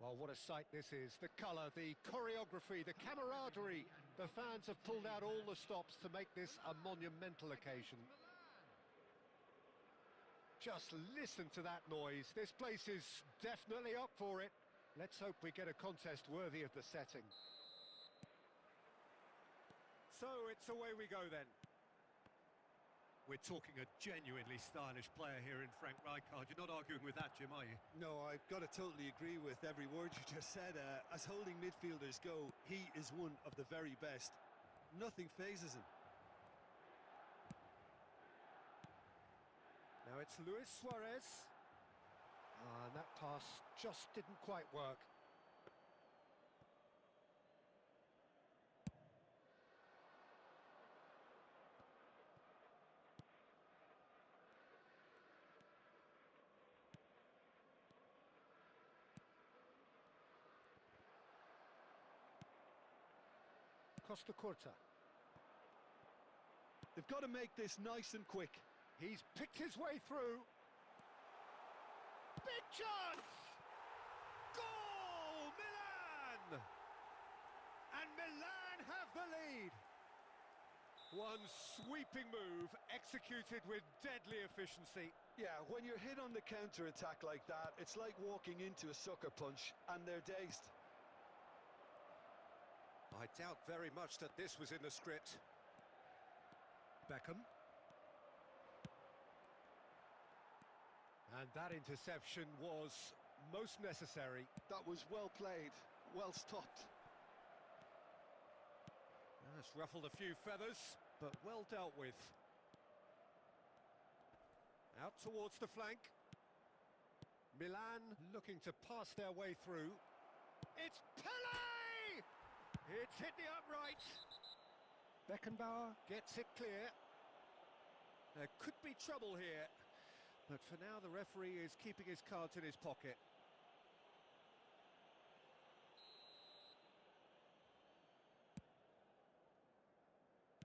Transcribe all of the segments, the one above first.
Oh, what a sight this is. The colour, the choreography, the camaraderie. The fans have pulled out all the stops to make this a monumental occasion. Just listen to that noise. This place is definitely up for it. Let's hope we get a contest worthy of the setting. So it's away we go then. We're talking a genuinely stylish player here in Frank Rijkaard. You're not arguing with that, Jim, are you? No, I've got to totally agree with every word you just said. As holding midfielders go, he is one of the very best. Nothing phases him. Now it's Luis Suarez. And that pass just didn't quite work. Costa Curta. They've got to make this nice and quick. He's picked his way through. Big chance! Goal! Milan! And Milan have the lead. One sweeping move, executed with deadly efficiency. Yeah, when you're hit on the counter-attack like that, it's like walking into a sucker punch, and they're dazed. I doubt very much that this was in the script. Beckham. And that interception was most necessary. That was well played, well stopped. That's ruffled a few feathers, but well dealt with. Out towards the flank. Milan looking to pass their way through. It's Pele! It's hit the upright. Beckenbauer gets it clear. There could be trouble here, but for now the referee is keeping his cards in his pocket.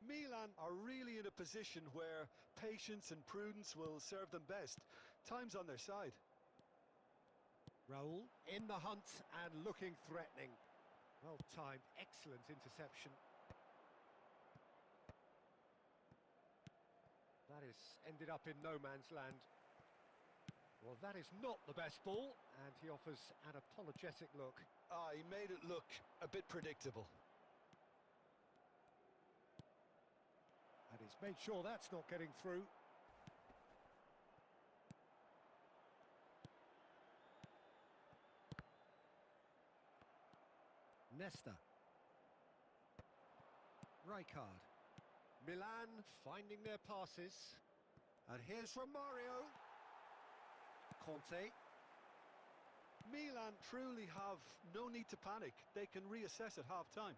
Milan are really in a position where patience and prudence will serve them best. Time's on their side. Raul in the hunt and looking threatening. Well timed, excellent interception. That is ended up in no man's land. Well, that is not the best ball, and he offers an apologetic look. He made it look a bit predictable. And he's made sure that's not getting through. Nesta. Rijkaard. Milan finding their passes. And here's Romario. Conte. Milan truly have no need to panic. They can reassess at half-time.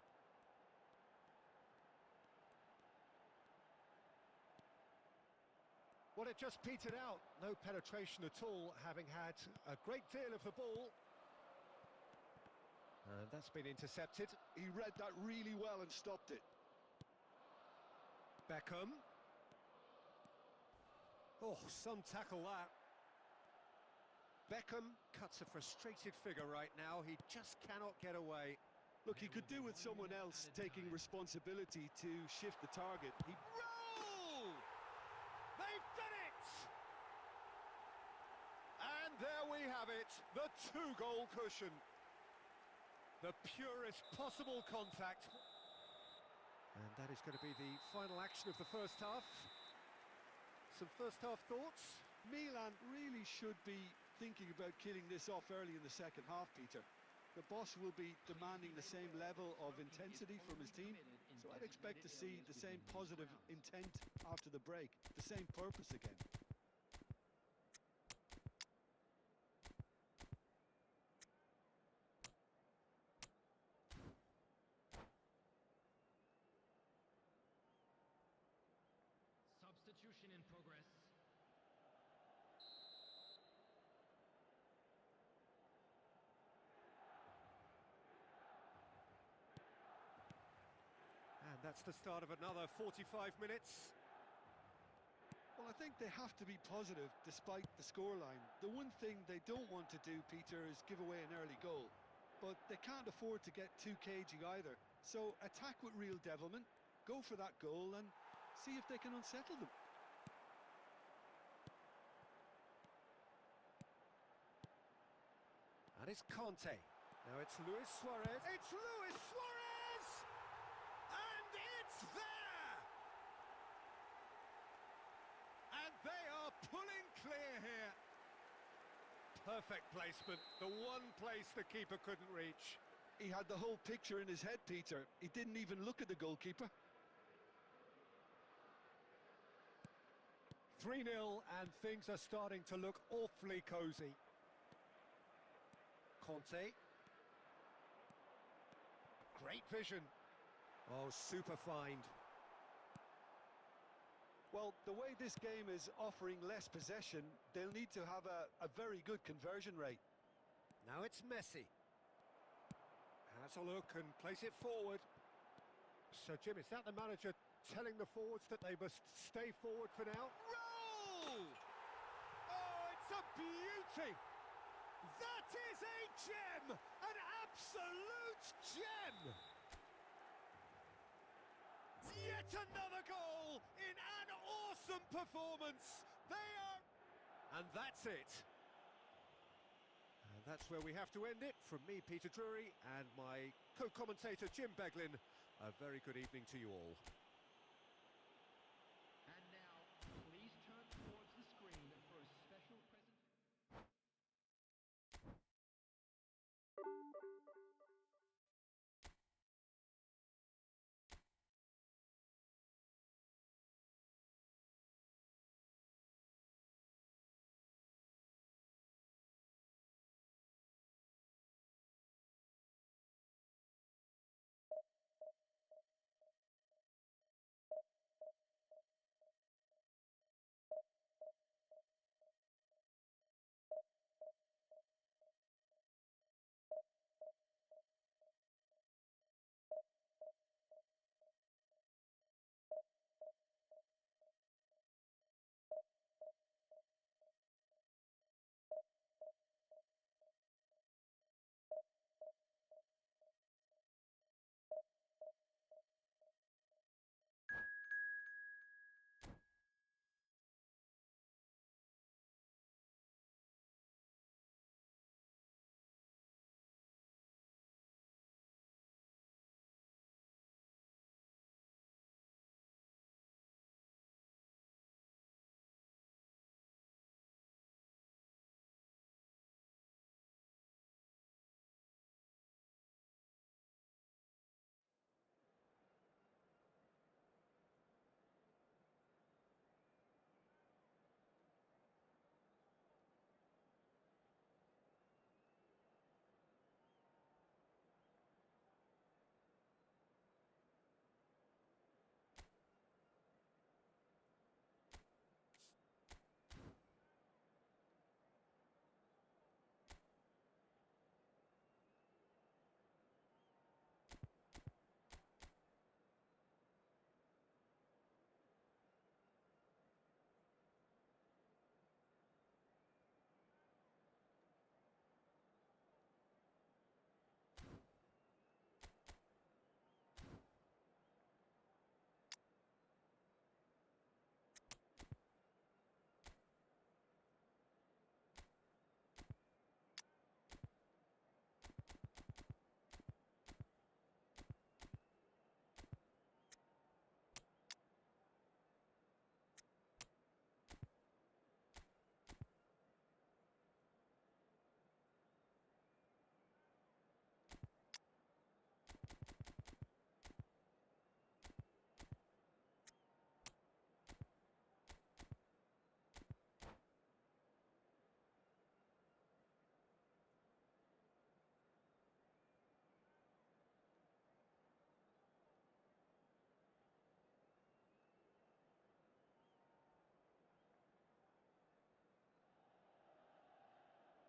Well, it just petered out. No penetration at all, having had a great deal of the ball. And that's been intercepted. He read that really well and stopped it. Beckham. Oh, some tackle that. Beckham cuts a frustrated figure right now. He just cannot get away. Look, he could do with someone else taking responsibility to shift the target. Roll! They've done it! And there we have it, the two-goal cushion. The purest possible contact. And that is going to be the final action of the first half. Some first-half thoughts? Milan really should be thinking about killing this off early in the second half, Peter. The boss will be demanding the same level of intensity from his team, so I'd expect to see the same positive intent after the break, the same purpose again. Substitution in progress. And that's the start of another 45 minutes. Well, I think they have to be positive despite the scoreline. The one thing they don't want to do, Peter, is give away an early goal. but they can't afford to get too cagey either. So attack with real devilment, go for that goal and see if they can unsettle them. And it's Conte. Now it's Luis Suarez. It's Luis Suarez! And it's there! And they are pulling clear here. Perfect placement, the one place the keeper couldn't reach. He had the whole picture in his head, Peter. He didn't even look at the goalkeeper. 3-0 and things are starting to look awfully cosy. Conte. Great vision. Oh, super find. Well, the way this game is offering less possession, they'll need to have a very good conversion rate. Now it's Messi. Has a look and place it forward. So, Jim, is that the manager telling the forwards that they must stay forward for now? Roll! Oh, it's a beauty! That is a gem! An absolute gem! Yet another goal in an awesome performance! They are... And that's it. And that's where we have to end it. From me, Peter Drury, and my co-commentator, Jim Beglin, a very good evening to you all. And now, please turn towards the screen for a special presentation.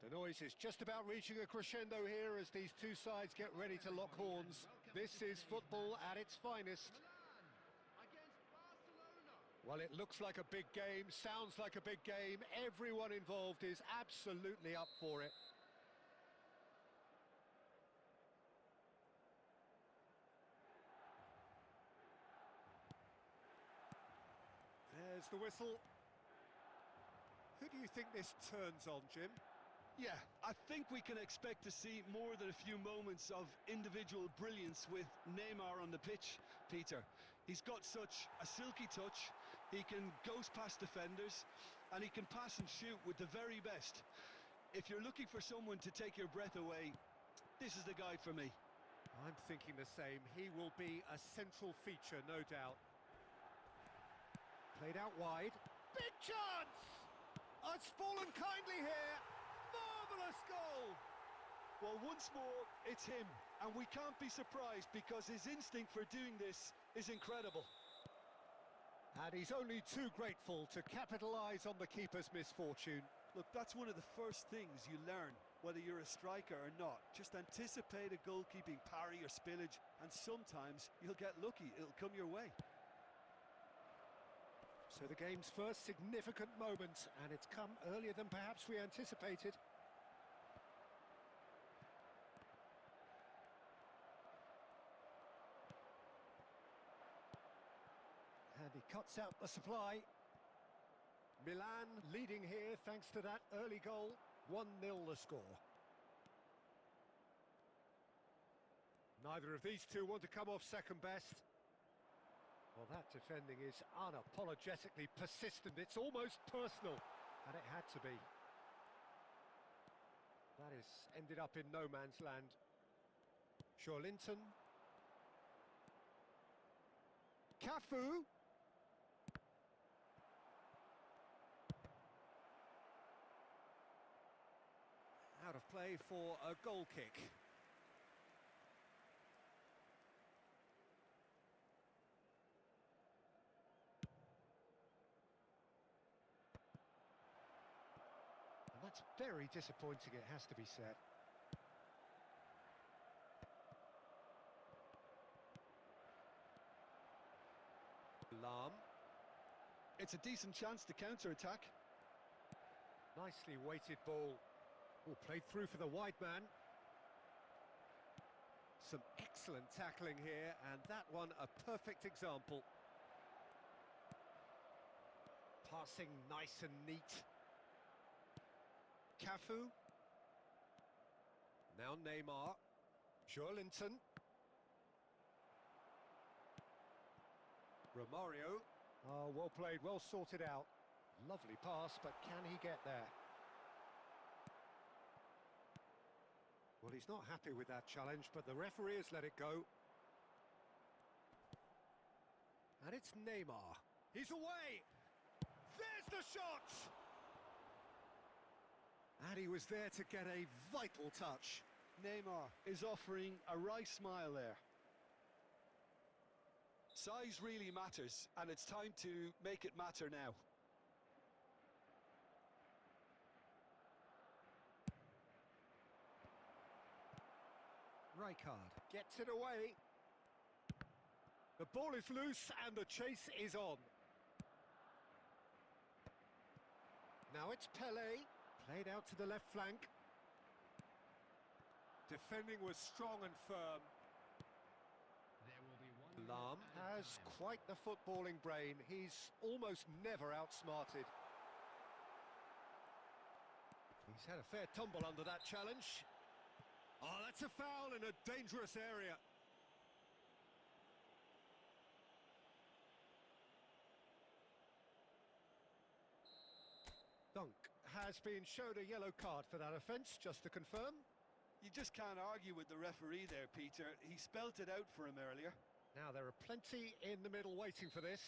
The noise is just about reaching a crescendo here as these two sides get ready to lock horns. This is football at its finest. Well, it looks like a big game, sounds like a big game. Everyone involved is absolutely up for it. blows the whistle. Who do you think this turns on, Jim? Yeah, I think we can expect to see more than a few moments of individual brilliance with Neymar on the pitch, Peter. He's got such a silky touch, he can ghost past defenders, and he can pass and shoot with the very best. If you're looking for someone to take your breath away, this is the guy for me. I'm thinking the same. He will be a central feature, no doubt. Played out wide. Big chance! Oh, it's fallen kindly here. Marvellous goal! Well, once more, it's him, and we can't be surprised because his instinct for doing this is incredible. And he's only too grateful to capitalise on the keeper's misfortune. Look, that's one of the first things you learn, whether you're a striker or not. Just anticipate a goalkeeping parry or spillage, and sometimes you'll get lucky, it'll come your way. So the game's first significant moment, and it's come earlier than perhaps we anticipated. And he cuts out the supply. Milan leading here thanks to that early goal. 1-0 the score. Neither of these two want to come off second best. Well, that defending is unapologetically persistent. It's almost personal, and it had to be. That has ended up in no man's land. Joelinton. Cafu. Out of play for a goal kick. And that's very disappointing, it has to be said. Lahm. It's a decent chance to counter-attack. Nicely weighted ball. Oh, played through for the wide man. Some excellent tackling here, and that one a perfect example. Passing nice and neat. Cafu. Now Neymar. Joelinton. Romario. Oh, well played, well sorted out. Lovely pass, but can he get there? Well, he's not happy with that challenge, but the referee has let it go. And it's Neymar. He's away! There's the shot! And he was there to get a vital touch. Neymar is offering a wry smile there. Size really matters, and it's time to make it matter now. Rijkaard gets it away. The ball is loose and the chase is on. Now it's Pelé, played out to the left flank. Defending was strong and firm. There will be one Lahm has quite the footballing brain. He's almost never outsmarted. He's had a fair tumble under that challenge. Oh, that's a foul in a dangerous area. Dunk has been showed a yellow card for that offence, just to confirm. You just can't argue with the referee there, Peter. He spelt it out for him earlier. Now, there are plenty in the middle waiting for this.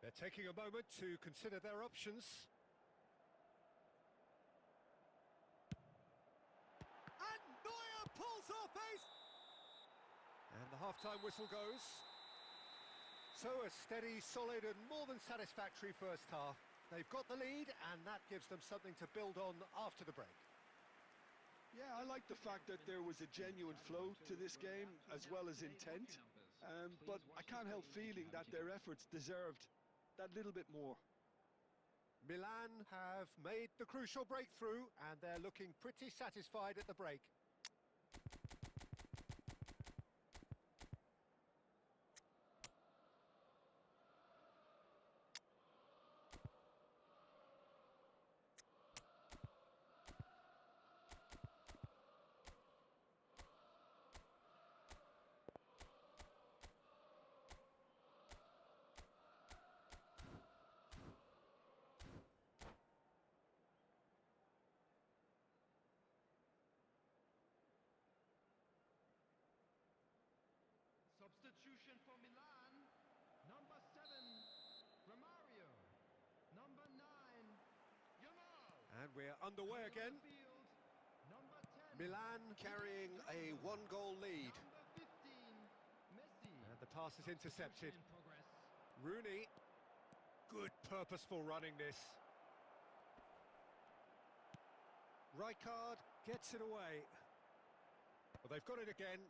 They're taking a moment to consider their options. And Neuer pulls off ace! And the half-time whistle goes. So a steady, solid and more than satisfactory first half. They've got the lead and that gives them something to build on after the break. Yeah, I like the fact that there was a genuine flow to this game as well as intent. But I can't help feeling that their efforts deserved that little bit more. Milan have made the crucial breakthrough and they're looking pretty satisfied at the break. And we're underway again. Field, number 10. Milan carrying a one-goal lead. Number 15, Messi. And the pass is intercepted. Substitution in progress. Rooney. Good purposeful running this. Rijkaard gets it away. Well, they've got it again.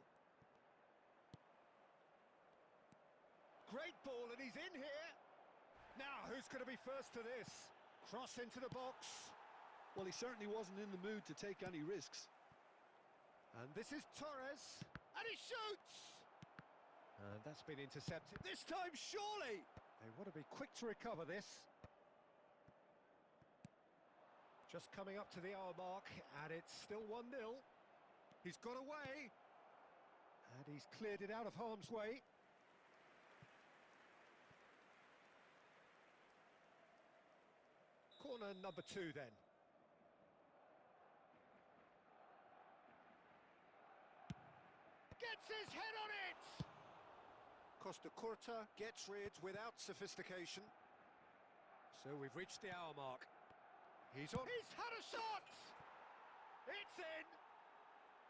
Great ball, and he's in here. Now, who's going to be first to this? Cross into the box. Well, he certainly wasn't in the mood to take any risks. And this is Torres. And he shoots! And that's been intercepted. This time, surely! They want to be quick to recover this. Just coming up to the hour mark, and it's still 1-0. He's got away. And he's cleared it out of harm's way. Corner number 2 then. Gets his head on it! Costa Curta gets rid without sophistication. So we've reached the hour mark. He's on. He's had a shot! It's in!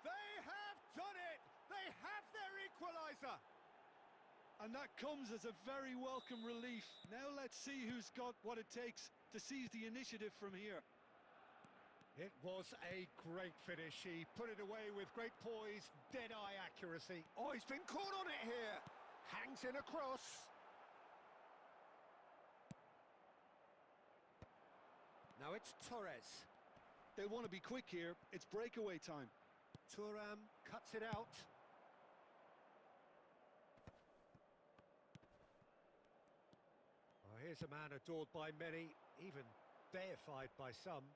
They have done it! They have their equaliser! And that comes as a very welcome relief. Now let's see who's got what it takes to seize the initiative from here. It was a great finish. He put it away with great poise, dead-eye accuracy. Oh, he's been caught on it here. Hangs in across. Now it's Torres. They'll want to be quick here. It's breakaway time. Thuram cuts it out. Oh, here's a man adored by many, even deified by some.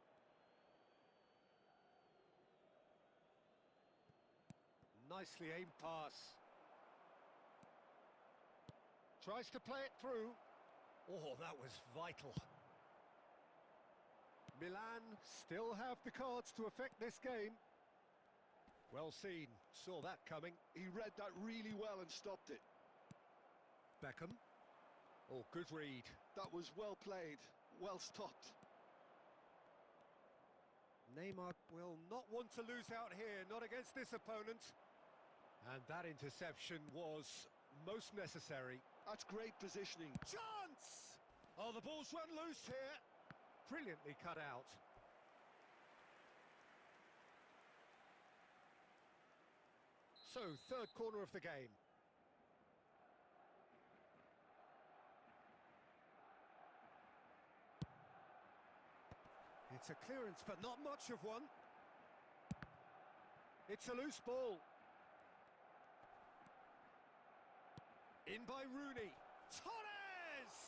Nicely aimed pass. Tries to play it through. Oh, that was vital. Milan still have the cards to affect this game. Well seen, saw that coming. He read that really well and stopped it. Beckham. Oh, good read. That was well played, well stopped. Neymar will not want to lose out here, not against this opponent. And that interception was most necessary. That's great positioning. Chance! Oh, the ball's run loose here. Brilliantly cut out. So, third corner of the game. It's a clearance, but not much of one. It's a loose ball. In by Rooney. Torres!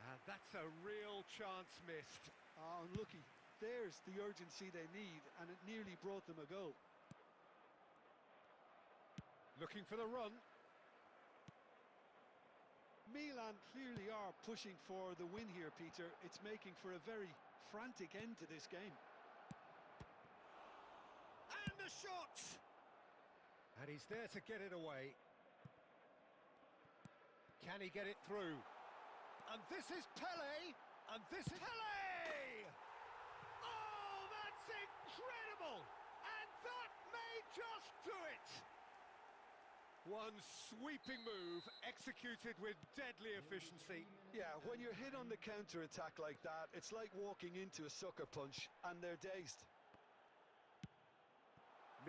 And that's a real chance missed. Oh, unlucky. There's the urgency they need, and it nearly brought them a goal. Looking for the run. Milan clearly are pushing for the win here, Peter. It's making for a very frantic end to this game. And the shot! And he's there to get it away. Can he get it through? And this is Pele! And this is Pele! Oh, that's incredible! And that may just do it! One sweeping move, executed with deadly efficiency. Yeah, when you're hit on the counter-attack like that, it's like walking into a sucker punch, and they're dazed.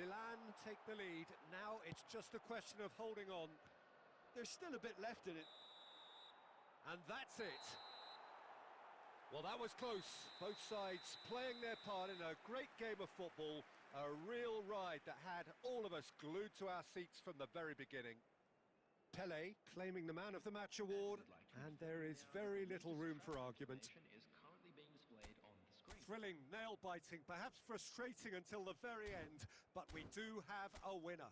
Milan take the lead. Now it's just a question of holding on. There's still a bit left in it. And that's it. Well, that was close. Both sides playing their part in a great game of football. A real ride that had all of us glued to our seats from the very beginning. Pele claiming the Man of the Match award, and there is very little room for argument. Is currently being displayed on the screen. Thrilling, nail-biting, perhaps frustrating until the very end, but we do have a winner.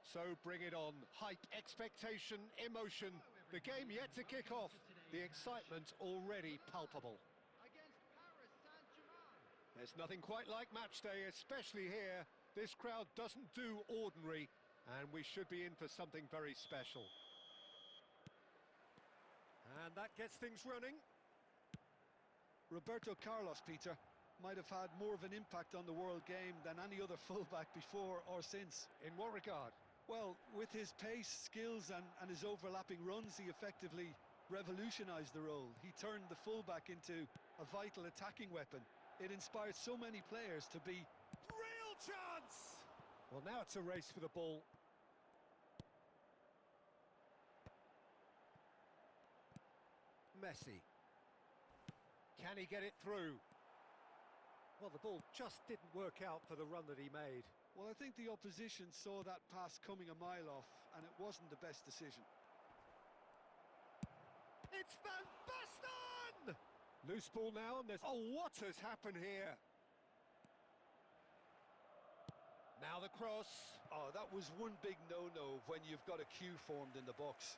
So bring it on. Hype, expectation, emotion. The game yet to kick off. The excitement already palpable. Against Paris Saint-Germain. There's nothing quite like match day, especially here. This crowd doesn't do ordinary, and we should be in for something very special. And that gets things running. Roberto Carlos, Peter, might have had more of an impact on the world game than any other fullback before or since. In what regard? Well, with his pace, skills and his overlapping runs, he effectively revolutionised the role. He turned the fullback into a vital attacking weapon. It inspired so many players to be... Real chance! Well, now it's a race for the ball. Messi. Can he get it through? Well, the ball just didn't work out for the run that he made. Well, I think the opposition saw that pass coming a mile off, and it wasn't the best decision. It's Van Basten! Loose ball now, and there's... Oh, what has happened here? Now the cross. Oh, that was one big no-no when you've got a queue formed in the box.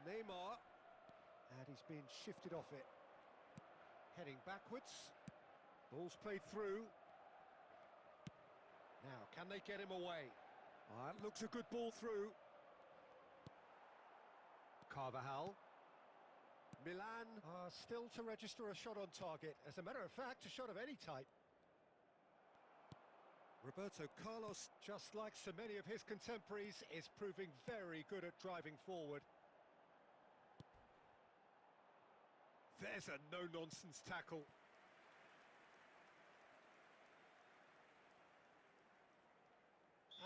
Neymar. And he's been shifted off it. Heading backwards. Ball's played through. Now, can they get him away? That looks a good ball through. Carvajal. Milan are still to register a shot on target. As a matter of fact, a shot of any type. Roberto Carlos, just like so many of his contemporaries, is proving very good at driving forward. There's a no-nonsense tackle.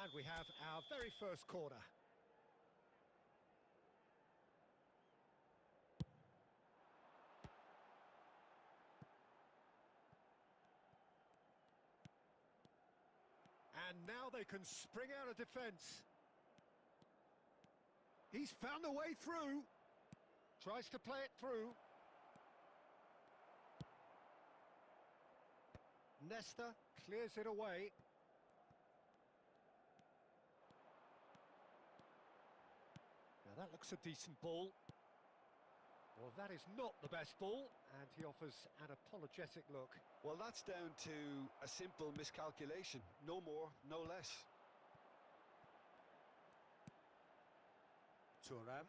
And we have our very first corner. And now they can spring out of defence. He's found a way through. Tries to play it through. Nesta clears it away. Now that looks a decent ball. Well, that is not the best ball, and he offers an apologetic look. Well, that's down to a simple miscalculation. No more, no less. Thuram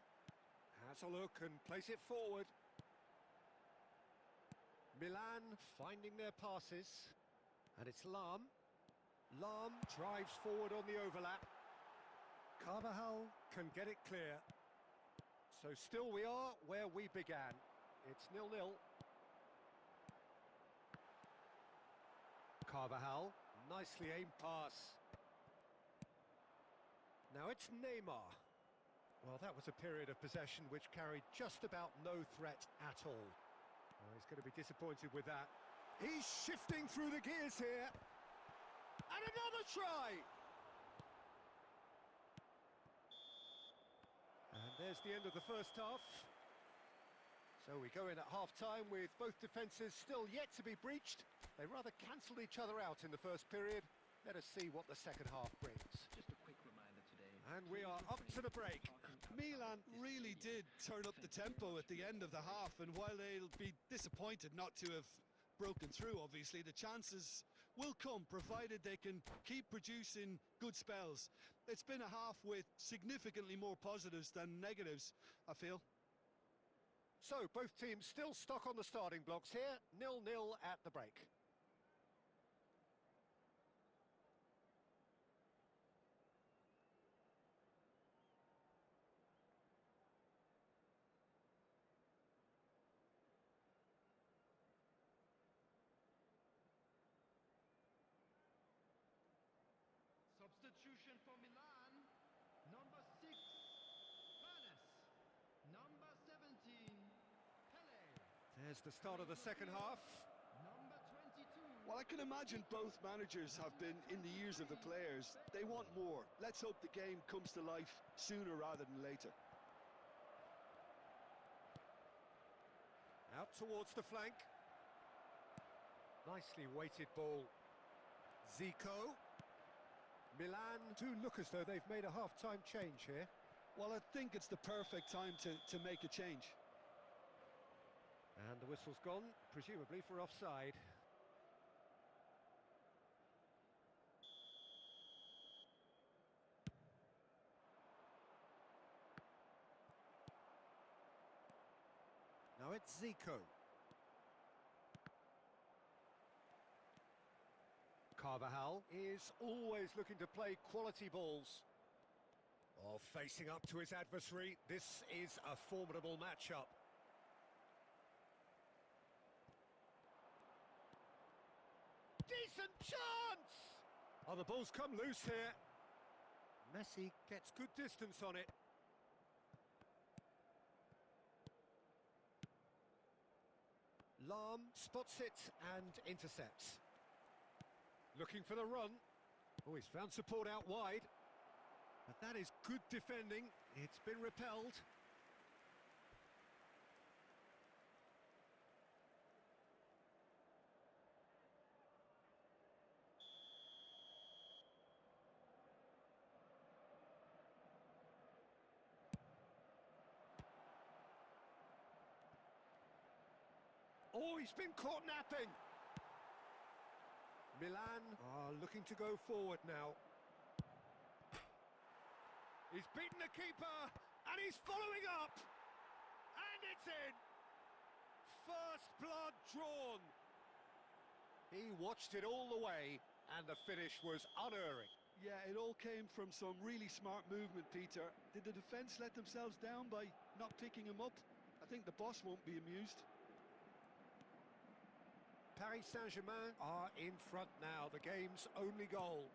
has a look and plays it forward. Milan finding their passes. And it's Lahm. Lahm drives forward on the overlap. Carvajal can get it clear. So still we are where we began. It's 0-0. Carvajal, nicely aimed pass. Now it's Neymar. Well, that was a period of possession which carried just about no threat at all. Well, he's going to be disappointed with that. He's shifting through the gears here. And another try! And there's the end of the first half. So we go in at half-time with both defences still yet to be breached. They rather cancelled each other out in the first period. Let us see what the second half brings. Just a quick reminder today. And we are up to the break. Milan really did turn up the tempo at the end of the half, and while they'll be disappointed not to have broken through, obviously, the chances will come, provided they can keep producing good spells. It's been a half with significantly more positives than negatives, I feel. So, both teams still stuck on the starting blocks here, 0-0 at the break. Substitution for Milan. Number 6, Vanes. Number 17, Pele. There's the start of the second half. Number 22. Well, I can imagine both managers have been in the ears of the players. They want more. Let's hope the game comes to life sooner rather than later. Out towards the flank. Nicely weighted ball. Zico. Milan do look as though they've made a half-time change here. Well, I think it's the perfect time to make a change. And the whistle's gone, presumably for offside. Now it's Zico. Carvajal is always looking to play quality balls. Oh, facing up to his adversary, this is a formidable matchup. Decent chance! Oh, the ball's come loose here. Messi gets good distance on it. Lahm spots it and intercepts. Looking for the run. Oh, he's found support out wide. But that is good defending. It's been repelled. Oh, he's been caught napping. Milan are looking to go forward now. He's beaten the keeper, and he's following up. And it's in. First blood drawn. He watched it all the way, and the finish was unerring. Yeah, it all came from some really smart movement, Peter. Did the defence let themselves down by not picking him up? I think the boss won't be amused. Paris Saint-Germain are in front now, the game's only goal.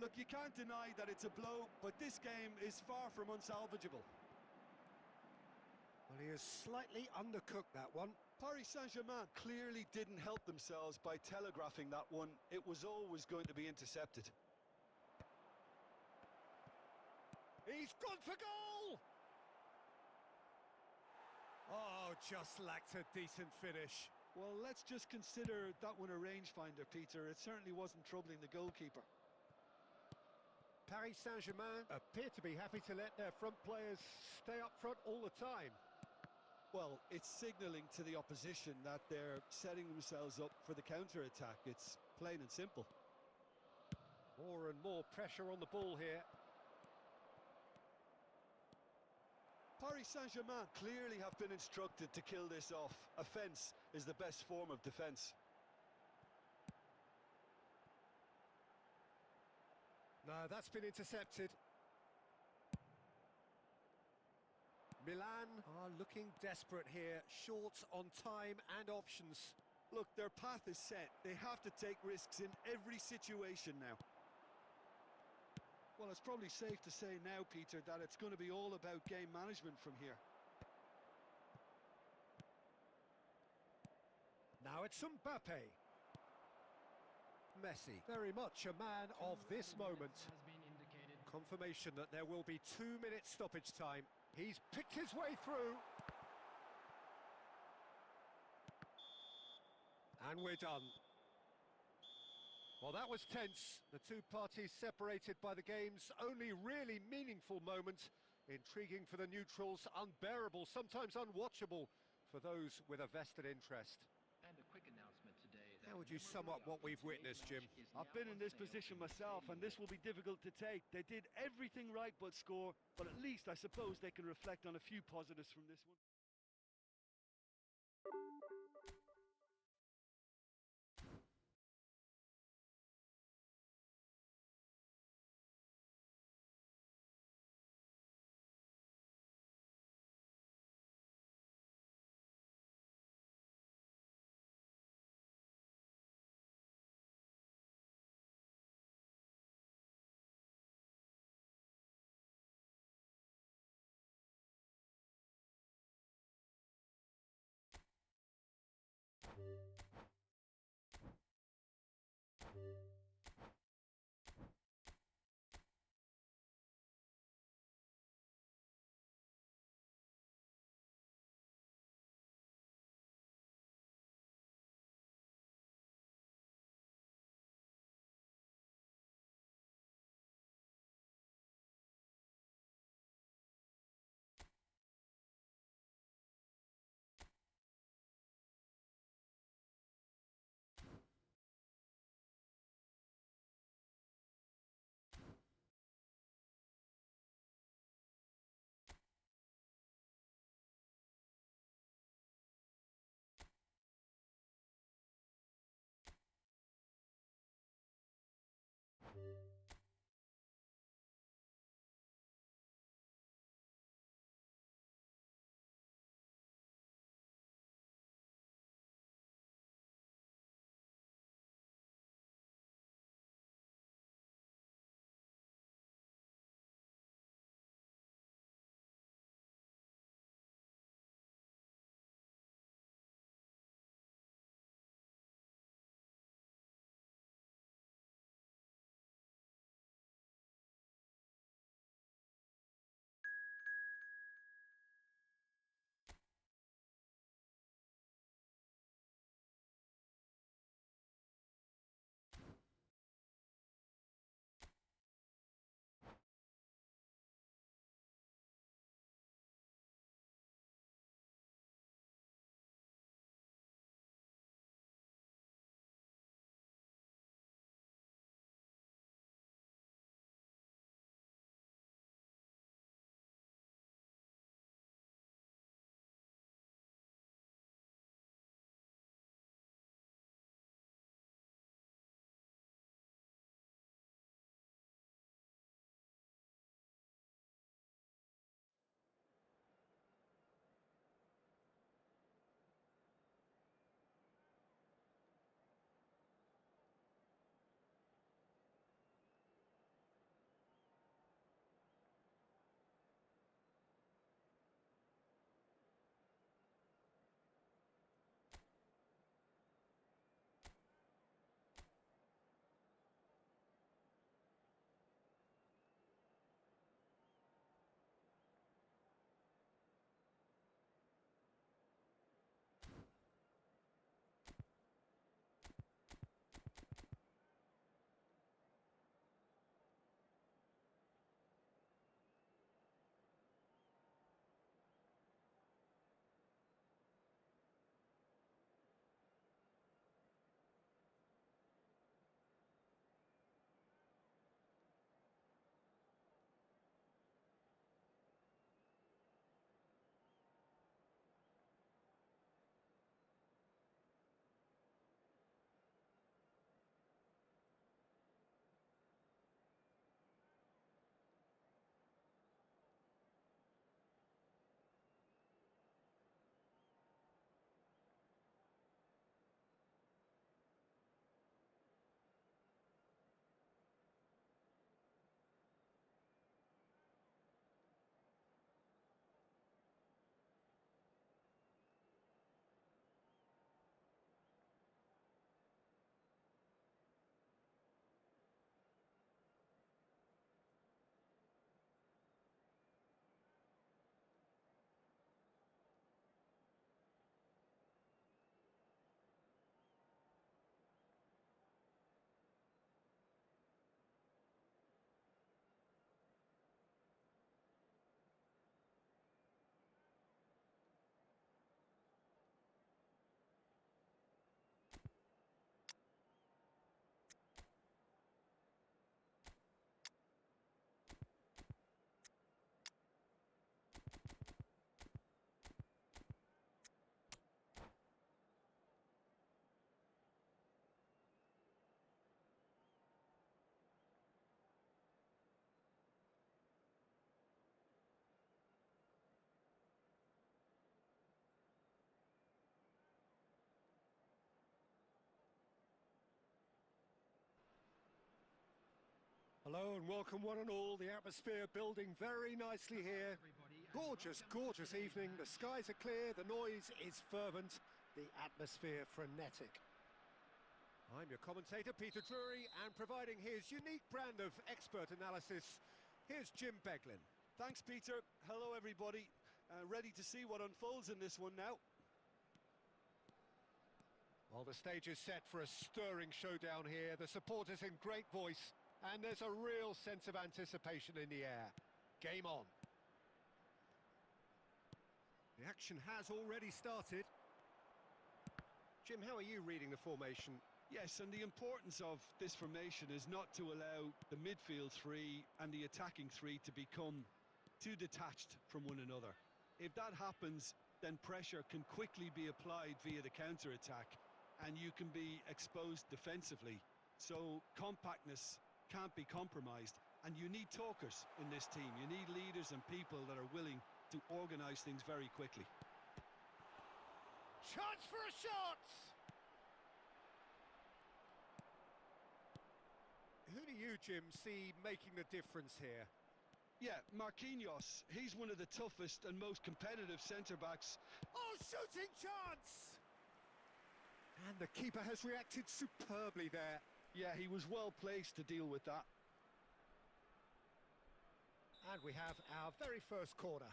Look, you can't deny that it's a blow, but this game is far from unsalvageable. Well, he has slightly undercooked that one. Paris Saint-Germain clearly didn't help themselves by telegraphing that one. It was always going to be intercepted. He's gone for goal! Oh, just lacked a decent finish. Well, let's just consider that one a rangefinder, Peter. It certainly wasn't troubling the goalkeeper. Paris Saint-Germain appear to be happy to let their front players stay up front all the time. Well, it's signalling to the opposition that they're setting themselves up for the counter-attack. It's plain and simple. More and more pressure on the ball here. Paris Saint-Germain clearly have been instructed to kill this off. Offence is the best form of defence. No, that's been intercepted. Milan are looking desperate here, short on time and options. Look, their path is set. They have to take risks in every situation now. Well, it's probably safe to say now, Peter, that it's going to be all about game management from here. Now it's Mbappe. Messi, very much a man of this moment. Confirmation that there will be 2 minutes stoppage time. He's picked his way through. And we're done. Well, that was tense. The two parties separated by the game's only really meaningful moment. Intriguing for the neutrals, unbearable, sometimes unwatchable for those with a vested interest. And a quick announcement today. How would you sum up what we've witnessed, Jim? I've been in this position myself, and this will be difficult to take. They did everything right but score, but at least I suppose they can reflect on a few positives from this one. Hello and welcome one and all. The atmosphere building very nicely here. Gorgeous, gorgeous evening. The skies are clear, the noise is fervent, the atmosphere frenetic. I'm your commentator, Peter Drury, and providing his unique brand of expert analysis, here's Jim Beglin. Thanks, Peter. Hello, everybody. Ready to see what unfolds in this one now. Well, the stage is set for a stirring showdown here. The supporters in great voice, and there's a real sense of anticipation in the air. Game on. The action has already started. Jim, how are you reading the formation? Yes, and the importance of this formation is not to allow the midfield three and the attacking three to become too detached from one another. If that happens, then pressure can quickly be applied via the counter-attack, and you can be exposed defensively. So compactness can't be compromised, and you need talkers in this team. You need leaders and people that are willing to organise things very quickly. Chance for a shot! Who do you, Jim, see making the difference here? Yeah, Marquinhos, he's one of the toughest and most competitive centre-backs. Oh, shooting chance! And the keeper has reacted superbly there. Yeah, he was well placed to deal with that. And we have our very first corner.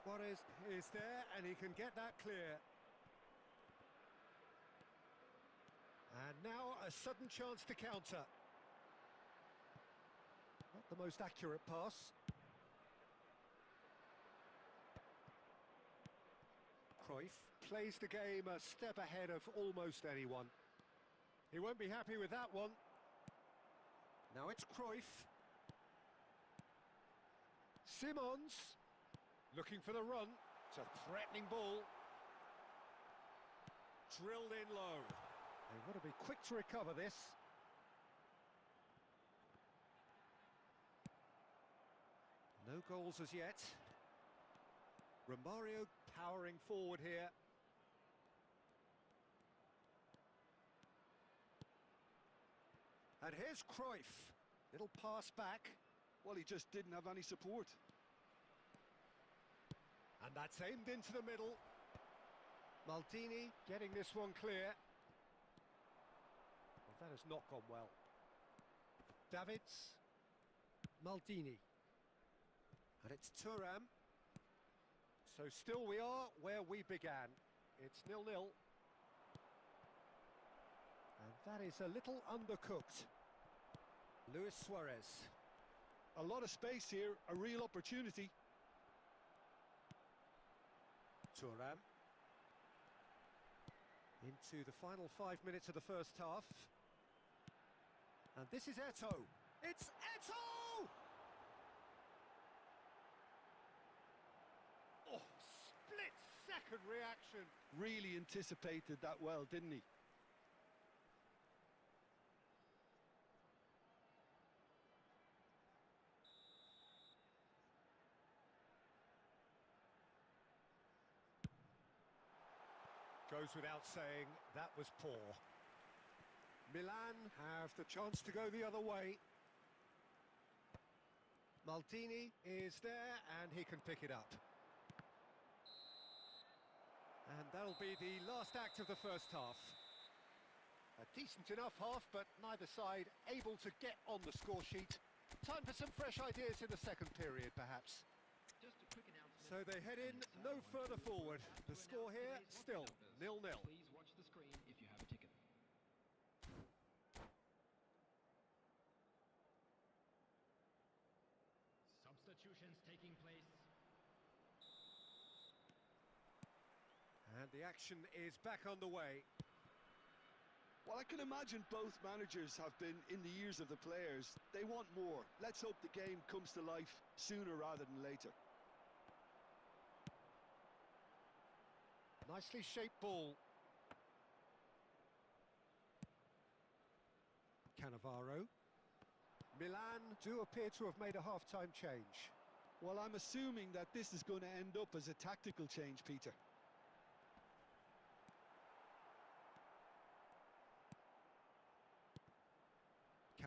Suarez is there, and he can get that clear. And now a sudden chance to counter. Not the most accurate pass. Cruyff plays the game a step ahead of almost anyone. He won't be happy with that one. Now it's Cruyff. Simons looking for the run. It's a threatening ball. Drilled in low. They want to be quick to recover this. No goals as yet. Romario powering forward here. And here's Cruyff. Little pass back. Well, he just didn't have any support. And that's aimed into the middle. Maldini getting this one clear. Well, that has not gone well. Davids. Maldini. And it's Thuram. So still we are where we began. It's 0-0. And that is a little undercooked. Luis Suarez. A lot of space here, a real opportunity. Thuram. Into the final 5 minutes of the first half. And this is Eto'o. It's Eto'o! Oh, split-second reaction. Really anticipated that well, didn't he? Goes without saying, that was poor. Milan have the chance to go the other way. Maldini is there, and he can pick it up. And that'll be the last act of the first half. A decent enough half, but neither side able to get on the score sheet. Time for some fresh ideas in the second period, perhaps. Just a quick announcement. So they head in no further forward. The score here, still 0-0. Please watch the screen if you have a ticket. Substitutions taking place. And the action is back underway. Well, I can imagine both managers have been in the ears of the players. They want more. Let's hope the game comes to life sooner rather than later. Nicely shaped ball. Cannavaro. Milan do appear to have made a half-time change. Well, I'm assuming that this is going to end up as a tactical change, Peter.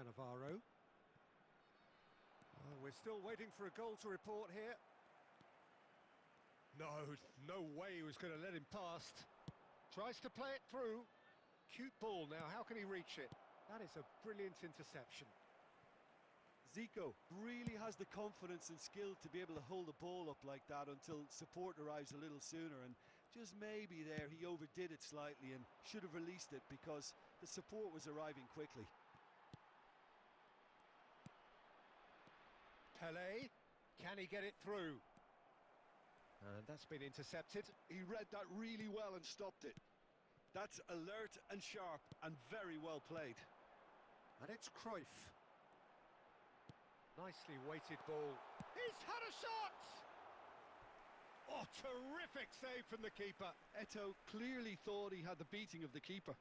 Cannavaro. Oh, we're still waiting for a goal to report here. No way he was going to let him past. Tries to play it through. Cute ball now, how can he reach it? That is a brilliant interception. Zico really has the confidence and skill to be able to hold the ball up like that until support arrives a little sooner, and just maybe there he overdid it slightly and should have released it because the support was arriving quickly. Pelé, can he get it through? And that's been intercepted. He read that really well and stopped it. That's alert and sharp and very well played. And it's Cruyff. Nicely weighted ball. He's had a shot! Oh, terrific save from the keeper. Eto'o clearly thought he had the beating of the keeper.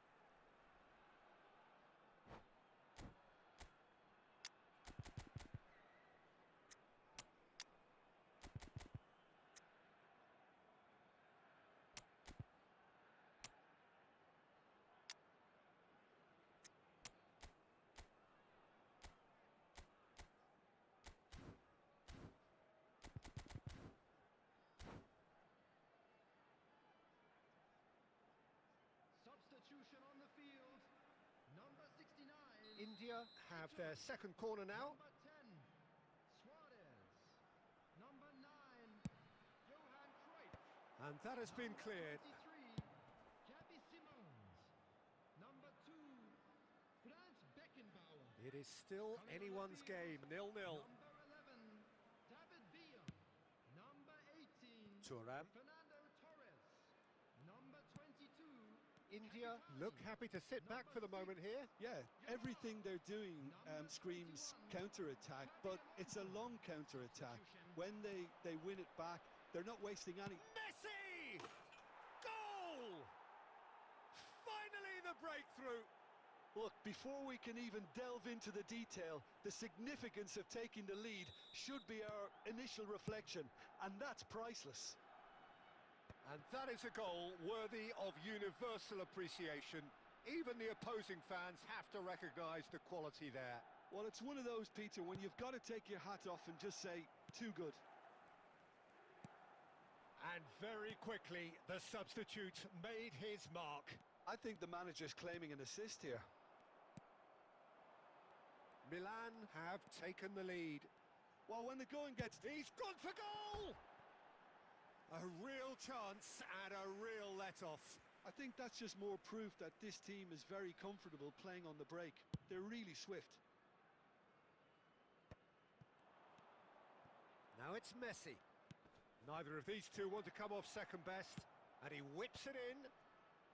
Substitution on the field. Number 69. India have their second corner now. Number 10, Suarez. Number 9, Johan Cruyff. And that has been Number cleared. 23, Gabby Simons. Number 2, Franz Beckenbauer. It is still anyone's game, 0-0. Number 11, David Villa. Number 18, Thuram. Fernando Torres. Number 22, India look happy to sit back for the moment here. Yeah, everything they're doing screams counter-attack, but it's a long counter-attack. When they win it back, they're not wasting any. Messi! Goal! Finally the breakthrough. Look, before we can even delve into the detail, the significance of taking the lead should be our initial reflection, and that's priceless. And that is a goal worthy of universal appreciation. Even the opposing fans have to recognise the quality there. Well, it's one of those, Peter, when you've got to take your hat off and just say, too good. And very quickly, the substitute made his mark. I think the manager's claiming an assist here. Milan have taken the lead. Well, when the going gets... He's gone for goal! A real chance and a real let-off. I think that's just more proof that this team is very comfortable playing on the break. They're really swift. Now it's Messi. Neither of these two want to come off second best, and he whips it in.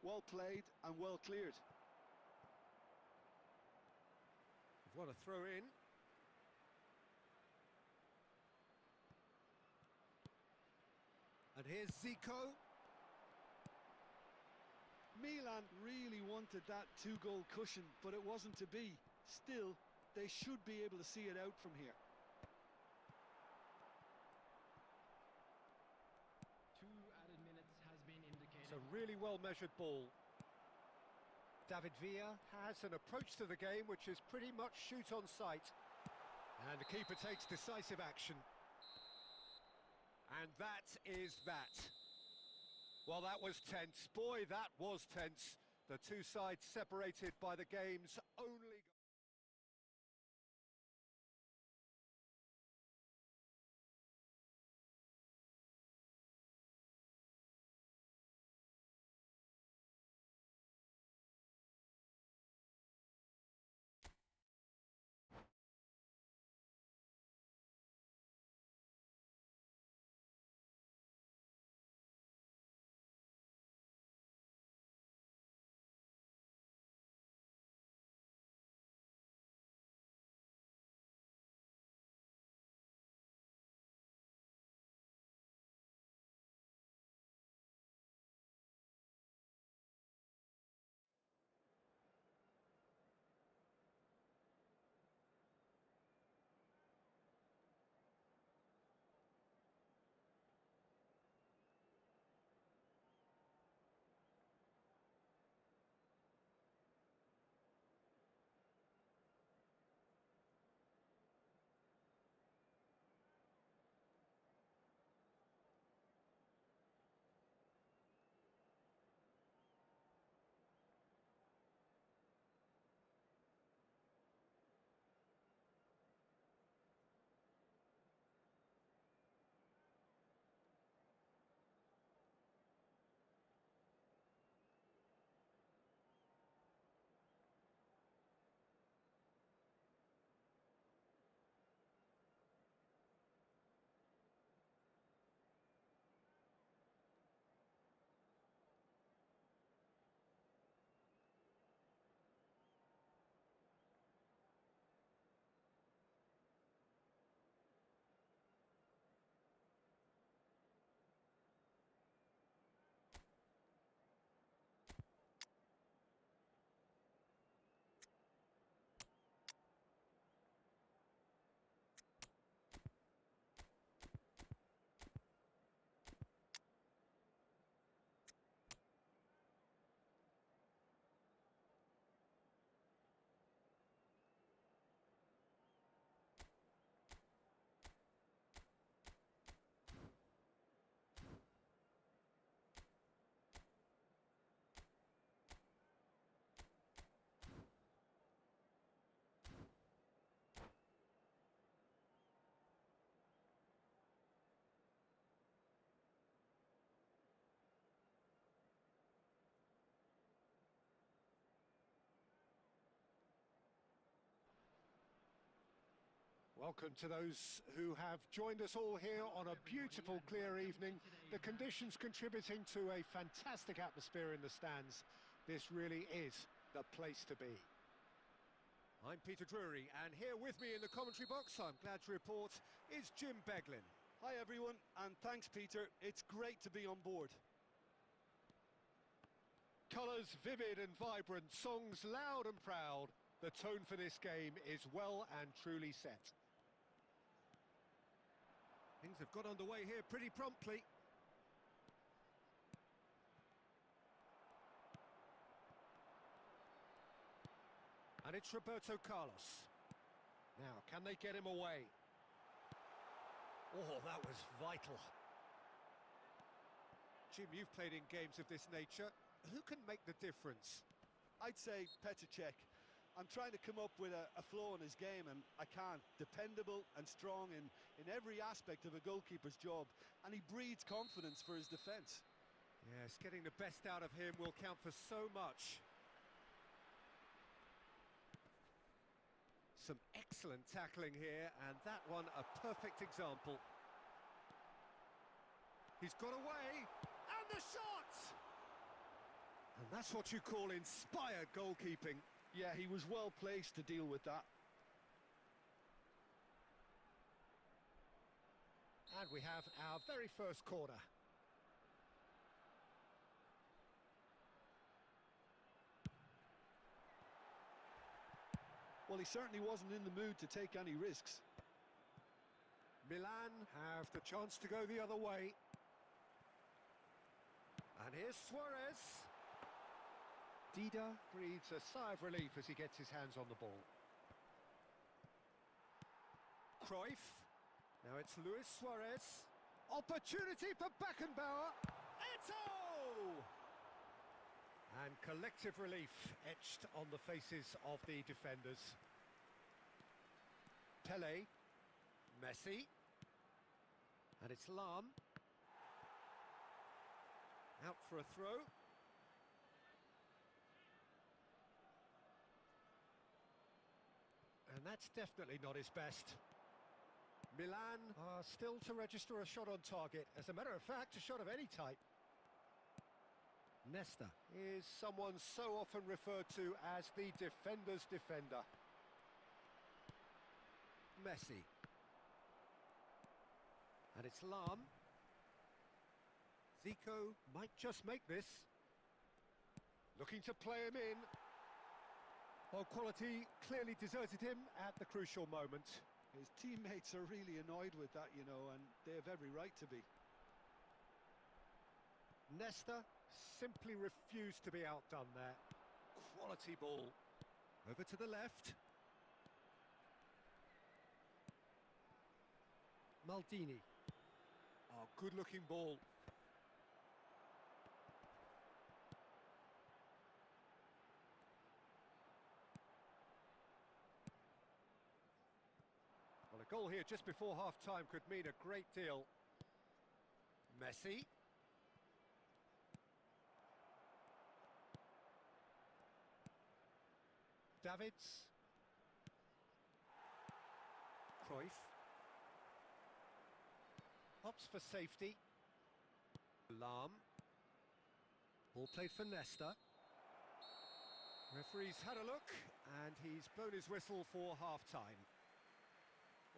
Well played and well cleared. What a throw in. And here's Zico. Milan really wanted that two-goal cushion, but it wasn't to be. Still, they should be able to see it out from here. 2 added minutes has been indicated. It's a really well-measured ball. David Villa has an approach to the game which is pretty much shoot on sight. And the keeper takes decisive action. And that is that. Well, that was tense. Boy, that was tense. The two sides separated by the game's only goal. Welcome to those who have joined us all here on a beautiful, clear evening. The conditions contributing to a fantastic atmosphere in the stands. This really is the place to be. I'm Peter Drury, and here with me in the commentary box, I'm glad to report, is Jim Beglin. Hi everyone, and thanks Peter, it's great to be on board. Colours vivid and vibrant, songs loud and proud. The tone for this game is well and truly set. Things have got underway here pretty promptly. And it's Roberto Carlos. Now, can they get him away? Oh, that was vital. Jim, you've played in games of this nature. Who can make the difference? I'd say Petr Cech. I'm trying to come up with a flaw in his game, and I can't. Dependable and strong in every aspect of a goalkeeper's job, and he breeds confidence for his defence. Yes, getting the best out of him will count for so much. Some excellent tackling here, and that one a perfect example. He's got away, and the shot! And that's what you call inspired goalkeeping. Yeah, he was well placed to deal with that. And we have our very first corner. Well, he certainly wasn't in the mood to take any risks. Milan have the chance to go the other way. And here's Suarez. Dida breathes a sigh of relief as he gets his hands on the ball. Cruyff. Now it's Luis Suarez. Opportunity for Beckenbauer. Eto'o! And collective relief etched on the faces of the defenders. Pele. Messi. And it's Lahm. Out for a throw. And that's definitely not his best. Milan are still to register a shot on target. As a matter of fact, a shot of any type. Nesta is someone so often referred to as the defender's defender. Messi. And it's Lahm. Zico might just make this. Looking to play him in. Well, quality clearly deserted him at the crucial moment. His teammates are really annoyed with that, you know, and they have every right to be. Nesta simply refused to be outdone there. Quality ball. Over to the left. Maldini. Oh, good-looking ball. Well, a goal here just before half-time could mean a great deal. Messi. Davids. Cruyff. Opts for safety. Lahm. Ball played for Nesta. Referee's had a look, and he's blown his whistle for half-time.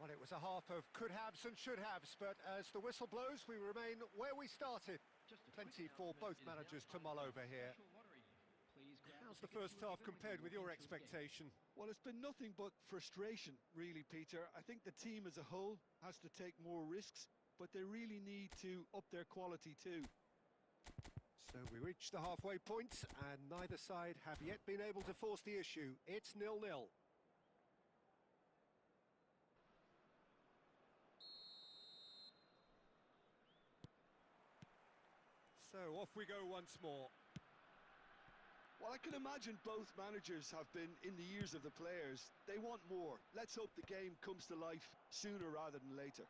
Well, it was a half of could-haves and should-haves, but as the whistle blows, we remain where we started. Plenty for both managers to mull over here. How's the first half compared with your expectation? Well, it's been nothing but frustration, really, Peter. I think the team as a whole has to take more risks, but they really need to up their quality too. So we reach the halfway point, and neither side have yet been able to force the issue. It's 0-0. So off we go once more. Well, I can imagine both managers have been in the ears of the players. They want more. Let's hope the game comes to life sooner rather than later.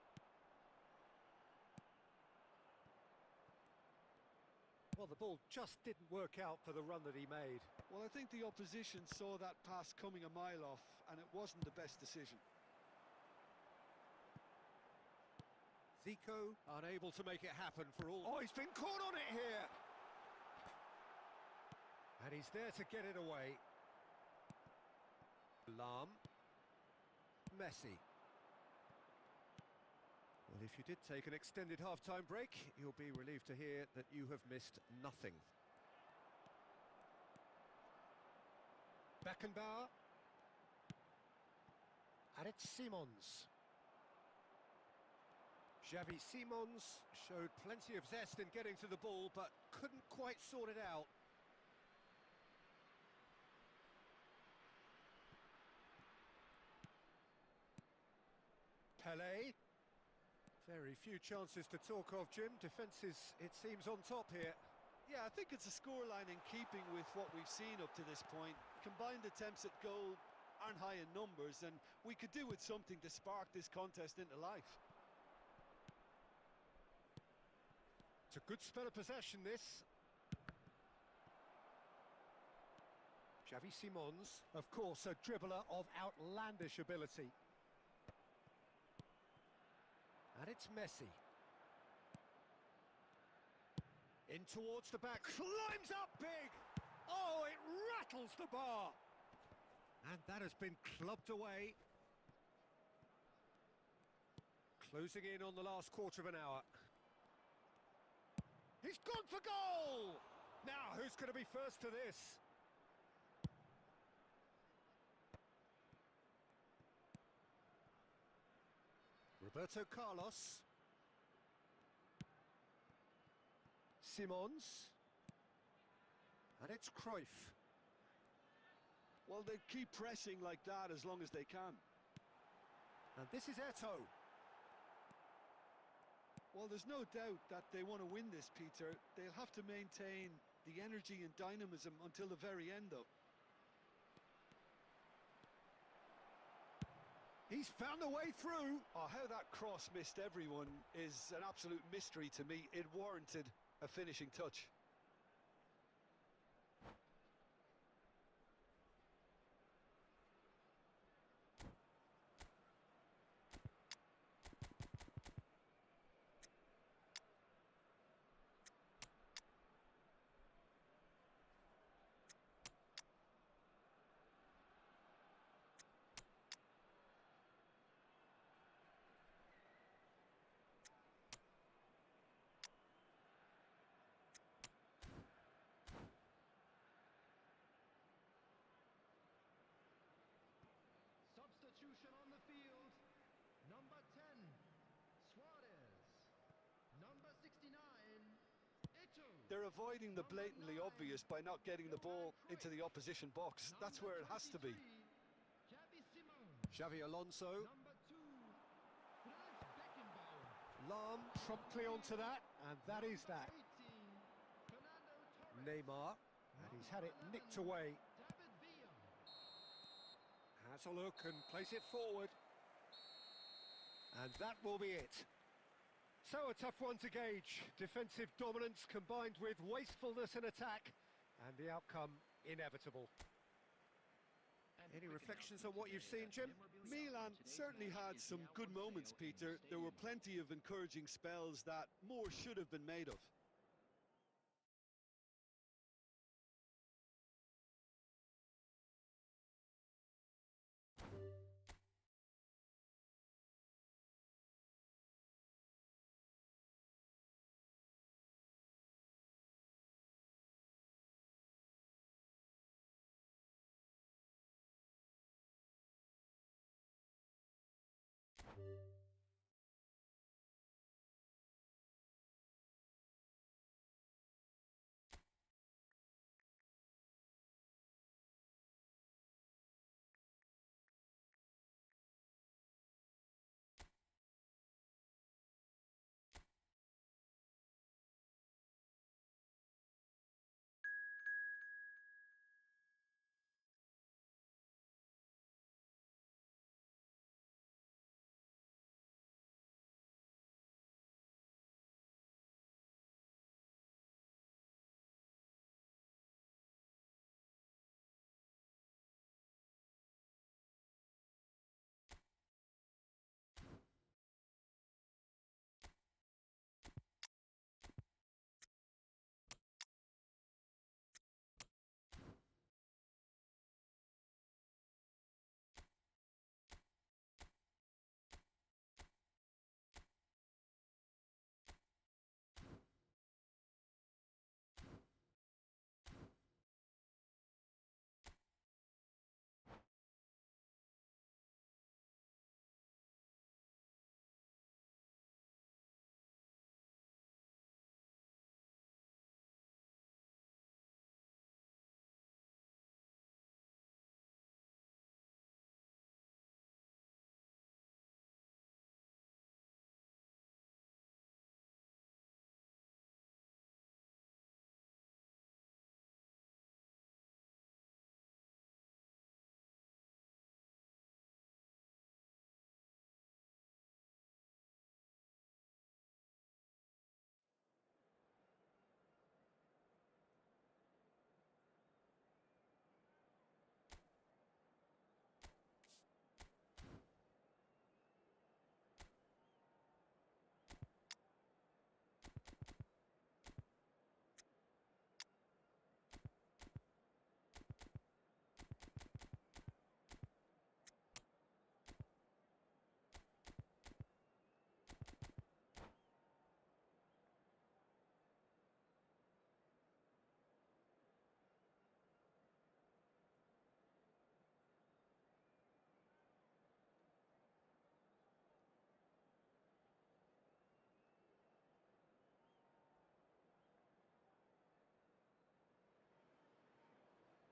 Well, the ball just didn't work out for the run that he made. Well, I think the opposition saw that pass coming a mile off, and it wasn't the best decision. Zico unable to make it happen for all. Oh, he's been caught on it here. And he's there to get it away. Lahm. Messi. Well, if you did take an extended half-time break, you'll be relieved to hear that you have missed nothing. Beckenbauer. And it's Simons. Xavi Simons showed plenty of zest in getting to the ball, but couldn't quite sort it out. Pelé. Very few chances to talk of, Jim. Defence is, it seems, on top here. Yeah, I think it's a scoreline in keeping with what we've seen up to this point. Combined attempts at goal aren't high in numbers, and we could do with something to spark this contest into life. It's a good spell of possession, this. Xavi Simons, of course, a dribbler of outlandish ability. And it's Messi. In towards the back, climbs up big! Oh, it rattles the bar! And that has been clubbed away. Closing in on the last quarter of an hour. He's gone for goal! Now, who's going to be first to this? Roberto Carlos. Simons. And it's Cruyff. Well, they keep pressing like that as long as they can. And this is Eto'o. Well, there's no doubt that they want to win this, Peter. They'll have to maintain the energy and dynamism until the very end, though. He's found a way through. Oh, how that cross missed everyone is an absolute mystery to me. It warranted a finishing touch. Substitution on the field. Number 10, Suarez. Number 69, Eto'o. They're avoiding the blatantly obvious by not getting the ball into the opposition box. That's where it has to be. Xavi Simons. Xavi Alonso. Number 2, Franz Beckenbauer. Lahm promptly onto that, and that is Number that. 18, Fernando Torres. Neymar, and he's had it nicked away. David Villa. Has a look and plays it forward. And that will be it. So a tough one to gauge. Defensive dominance combined with wastefulness in attack, and the outcome inevitable. Any reflections on what you've seen, Jim? Milan certainly had some good moments, Peter. There were plenty of encouraging spells that more should have been made of.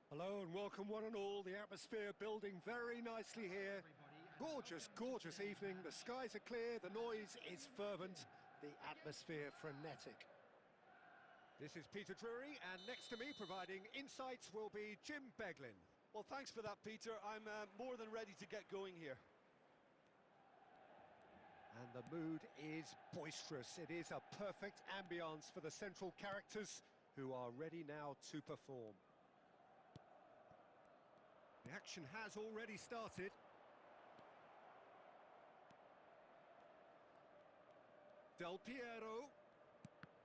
Hello and welcome one and all. The atmosphere building very nicely here. Gorgeous, gorgeous evening. The skies are clear, the noise is fervent, the atmosphere frenetic. This is Peter Drury, and next to me providing insights will be Jim Beglin. Well, thanks for that, Peter. I'm more than ready to get going here. And the mood is boisterous. It is a perfect ambience for the central characters who are ready now to perform. The action has already started. Del Piero.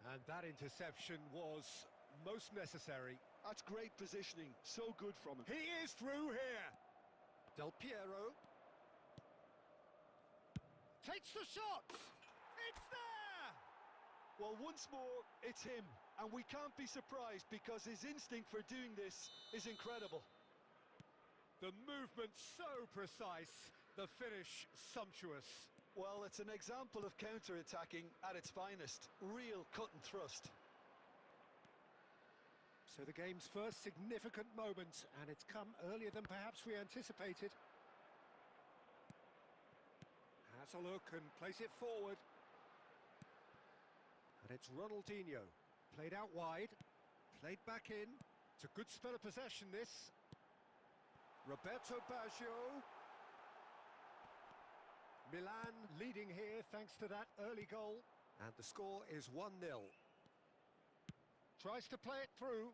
And that interception was most necessary. That's great positioning. So good from him. He is through here. Del Piero. Takes the shot. It's there! Well, once more, it's him. And we can't be surprised because his instinct for doing this is incredible. The movement so precise, the finish sumptuous. Well, it's an example of counter-attacking at its finest. Real cut and thrust. So the game's first significant moment, and it's come earlier than perhaps we anticipated. Has a look and plays it forward. And it's Ronaldinho. Played out wide, played back in. It's a good spell of possession, this. Roberto Baggio. Milan leading here thanks to that early goal. And the score is 1-0. Tries to play it through.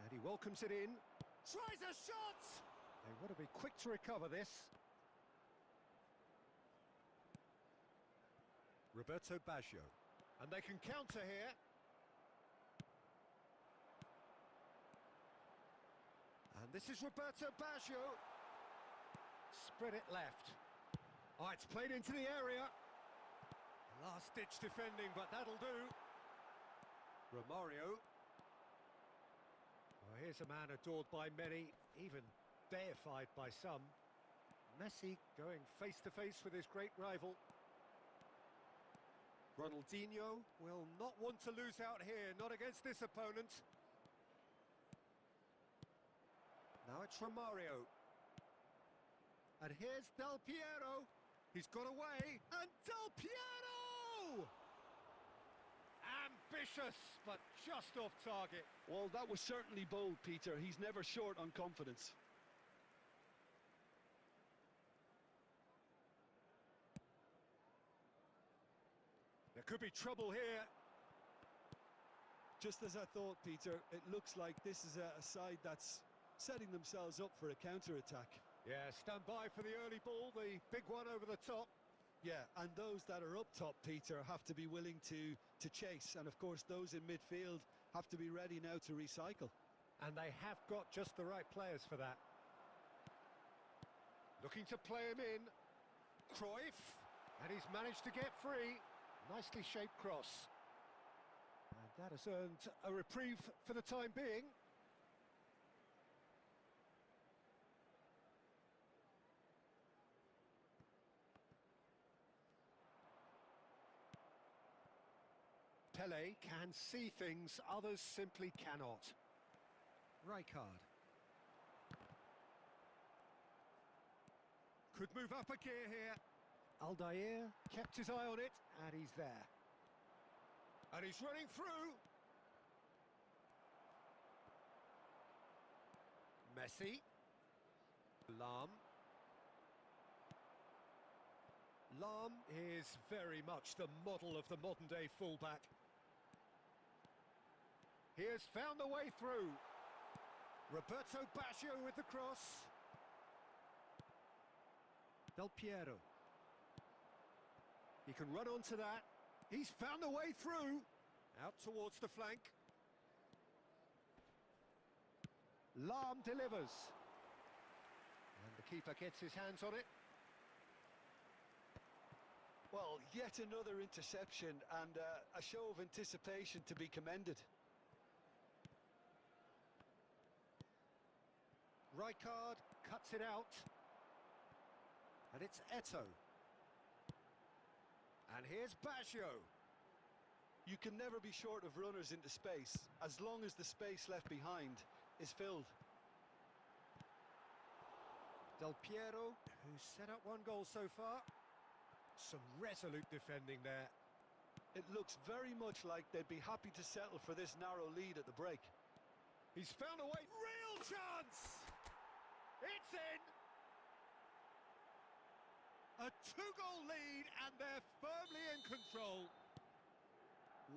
And he welcomes it in. Tries a shot! They want to be quick to recover this. Roberto Baggio. And they can counter here. And this is Roberto Baggio. Spread it left. Oh, it's played into the area. Last-ditch defending, but that'll do. Romario. Oh, here's a man adored by many, even deified by some. Messi going face-to-face with his great rival. Ronaldinho will not want to lose out here, not against this opponent. Now it's Romario. And here's Del Piero. He's got away, and Del Piero! Ambitious, but just off target. Well, that was certainly bold, Peter. He's never short on confidence. There could be trouble here. Just as I thought, Peter, it looks like this is a side that's setting themselves up for a counter-attack. Yeah, stand by for the early ball, the big one over the top. Yeah, and those that are up top, Peter, have to be willing to chase. And, of course, those in midfield have to be ready now to recycle. And they have got just the right players for that. Looking to play him in. Cruyff. And he's managed to get free. Nicely shaped cross. And that has earned a reprieve for the time being. Pele can see things others simply cannot. Rijkaard. Could move up a gear here. Aldair kept his eye on it, and he's there. And he's running through. Messi. Lahm. Lahm is very much the model of the modern-day fullback. He has found the way through. Roberto Baggio with the cross. Del Piero. He can run onto that. He's found a way through. Out towards the flank. Lahm delivers. And the keeper gets his hands on it. Well, yet another interception and a show of anticipation to be commended. Rijkaard cuts it out. And it's Eto'o. And here's Baggio. You can never be short of runners into space, as long as the space left behind is filled. Del Piero, who's set up one goal so far. Some resolute defending there. It looks very much like they'd be happy to settle for this narrow lead at the break. He's found a way. Real chance! It's in! A two-goal lead, and they're firmly in control.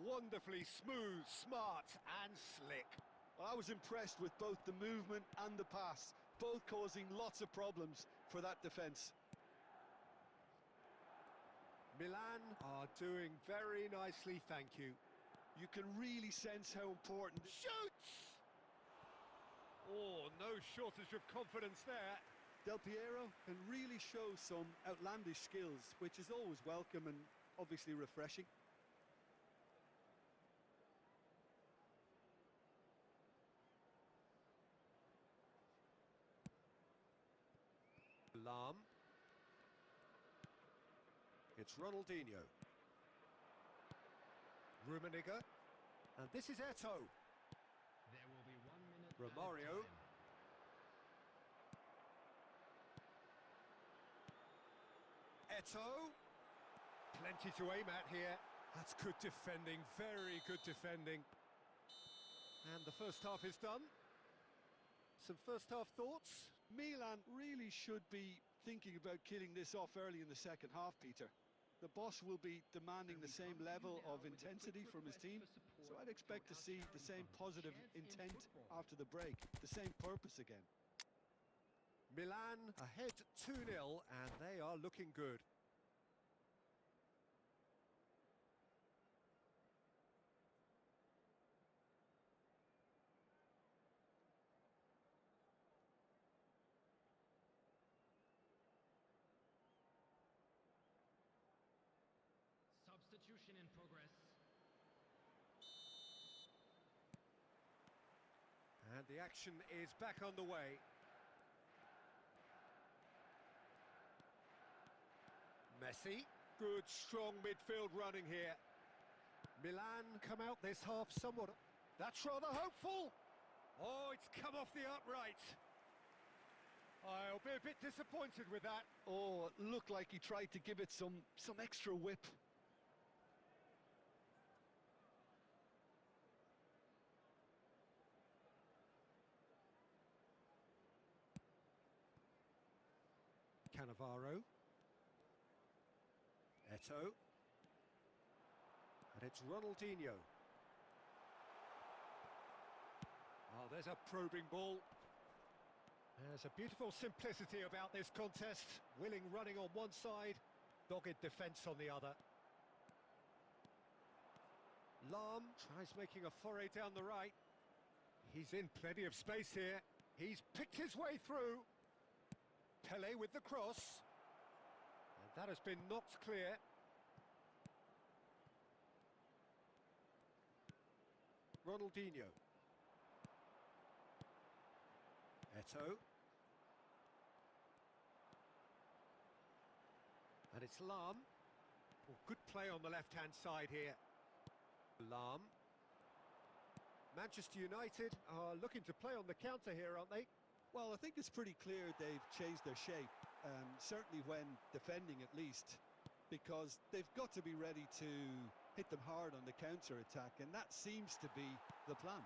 Wonderfully smooth, smart, and slick. Well, I was impressed with both the movement and the pass, both causing lots of problems for that defence. Milan are doing very nicely, thank you. You can really sense how important... Shoots! Oh, no shortage of confidence there. Del Piero can really show some outlandish skills, which is always welcome and obviously refreshing. Lahm. It's Ronaldinho. Rummenigge. And this is Eto'o. There will be 1 minute. Romario. added time. Eto'o. Plenty to aim at here. That's good defending, very good defending. And the first half is done. Some first half thoughts? Milan really should be thinking about killing this off early in the second half, Peter. The boss will be demanding the same level of intensity from his team, so I'd expect to see the same positive intent after the break, the same purpose again. Milan ahead 2-0, and they are looking good. Substitution in progress. And the action is back underway. Messi, good strong midfield running here. Milan come out this half somewhat. That's rather hopeful. Oh, it's come off the upright. I'll be a bit disappointed with that. Oh, it looked like he tried to give it some extra whip. Cannavaro. Eto'o. And it's Ronaldinho. Oh, there's a probing ball. There's a beautiful simplicity about this contest. Willing running on one side, dogged defence on the other. Lahm tries making a foray down the right. He's in plenty of space here. He's picked his way through. Pele with the cross. And that has been knocked clear. Ronaldinho. Eto'o. And it's Lahm. Oh, good play on the left-hand side here. Lahm. Manchester United are looking to play on the counter here, aren't they? Well, I think it's pretty clear they've changed their shape, certainly when defending at least, because they've got to be ready to hit them hard on the counter-attack, and that seems to be the plan.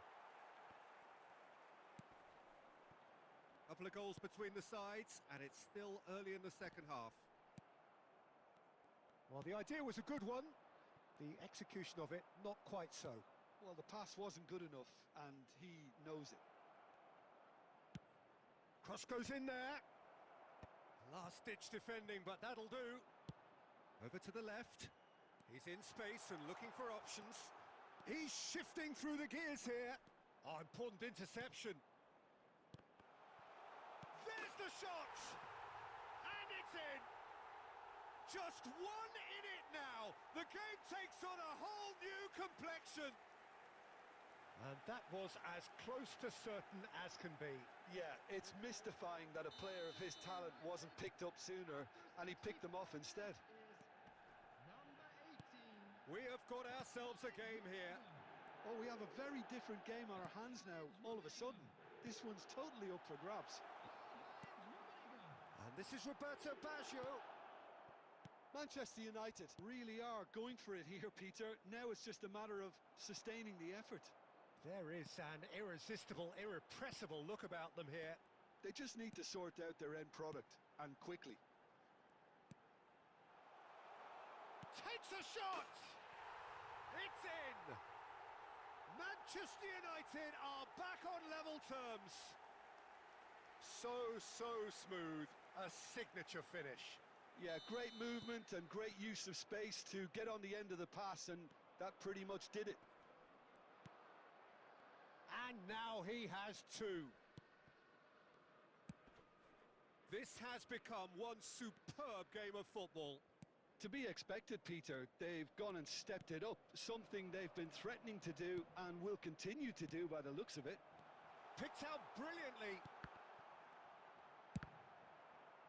Couple of goals between the sides, and it's still early in the second half. Well, the idea was a good one. The execution of it, not quite so. Well, the pass wasn't good enough, and he knows it. Cross goes in there. Last-ditch defending, but that'll do. Over to the left. He's in space and looking for options. He's shifting through the gears here. Oh, important interception. There's the shot! And it's in! Just 1 in it now. The game takes on a whole new complexion. And that was as close to certain as can be. Yeah, it's mystifying that a player of his talent wasn't picked up sooner, and he picked them off instead. Number 18. We have got ourselves a game here. Oh, we have a very different game on our hands now, all of a sudden. This one's totally up for grabs. This is Roberto Baggio. Manchester United really are going for it here, Peter. Now it's just a matter of sustaining the effort. There is an irresistible, irrepressible look about them here. They just need to sort out their end product, and quickly. Takes a shot! It's in! Manchester United are back on level terms. So smooth. A signature finish. Yeah, great movement and great use of space to get on the end of the pass, and that pretty much did it. And now he has two. This has become one superb game of football. To be expected, Peter. They've gone and stepped it up, something they've been threatening to do and will continue to do by the looks of it. Picked out brilliantly.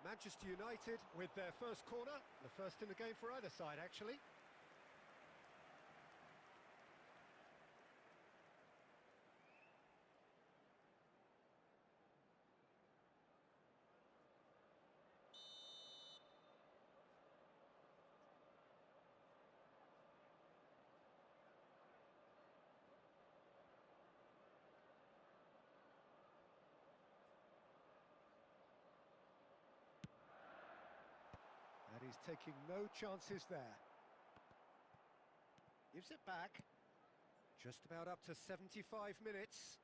Manchester United with their first corner, the first in the game for either side, actually. And he's taking no chances there. Gives it back. Just about up to 75 minutes.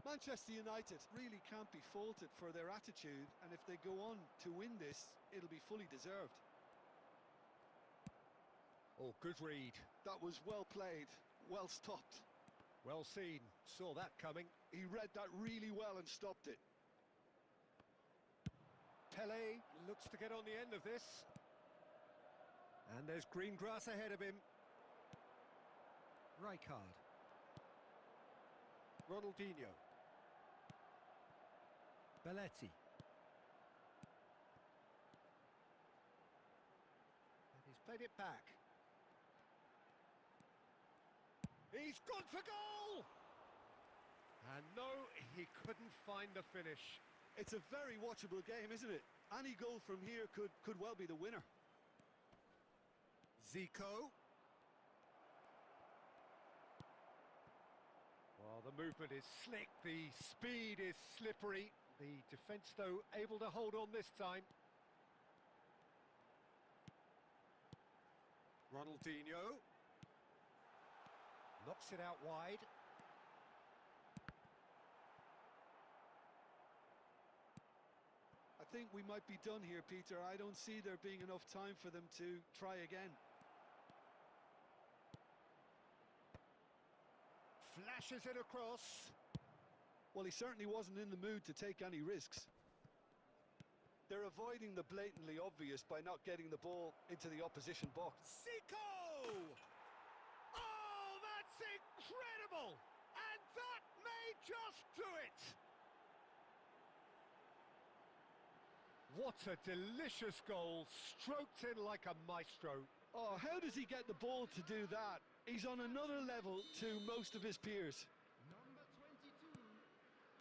Manchester United really can't be faulted for their attitude, and if they go on to win this, it'll be fully deserved. Oh, good read. That was well played, well stopped. Well seen. Saw that coming. He read that really well and stopped it. Pele looks to get on the end of this. And there's green grass ahead of him. Rijkaard. Ronaldinho. Belletti. And he's played it back. He's gone for goal! And no, he couldn't find the finish. It's a very watchable game, isn't it? Any goal from here could well be the winner. Zico. Well, the movement is slick, the speed is slippery. The defence, though, able to hold on this time. Ronaldinho. Knocks it out wide. I think we might be done here, Peter. I don't see there being enough time for them to try again. Flashes it across. Well, he certainly wasn't in the mood to take any risks. They're avoiding the blatantly obvious by not getting the ball into the opposition box. Zico! Oh, that's incredible! And that may just do it! What a delicious goal, stroked in like a maestro. Oh, how does he get the ball to do that? He's on another level to most of his peers. Number 22.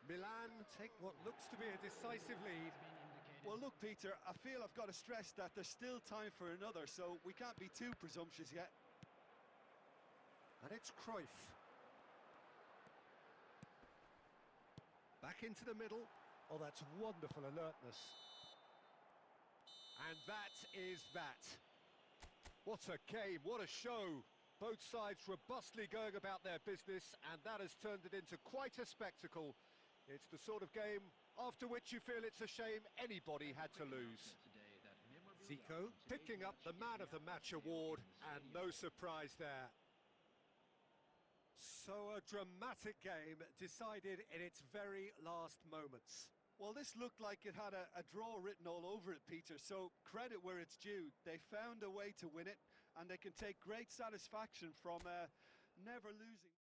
Milan take what looks to be a decisive lead. Well, look, Peter, I feel I've got to stress that there's still time for another, so we can't be too presumptuous yet. And it's Cruyff. Back into the middle. Oh, that's wonderful alertness. And that is that. What a game, what a show. Both sides robustly going about their business, and that has turned it into quite a spectacle. It's the sort of game after which you feel it's a shame anybody had to lose. Zico picking up the Man of the Match award, and no surprise there. So a dramatic game decided in its very last moments. Well, this looked like it had a draw written all over it, Peter, so credit where it's due. They found a way to win it, and they can take great satisfaction from never losing.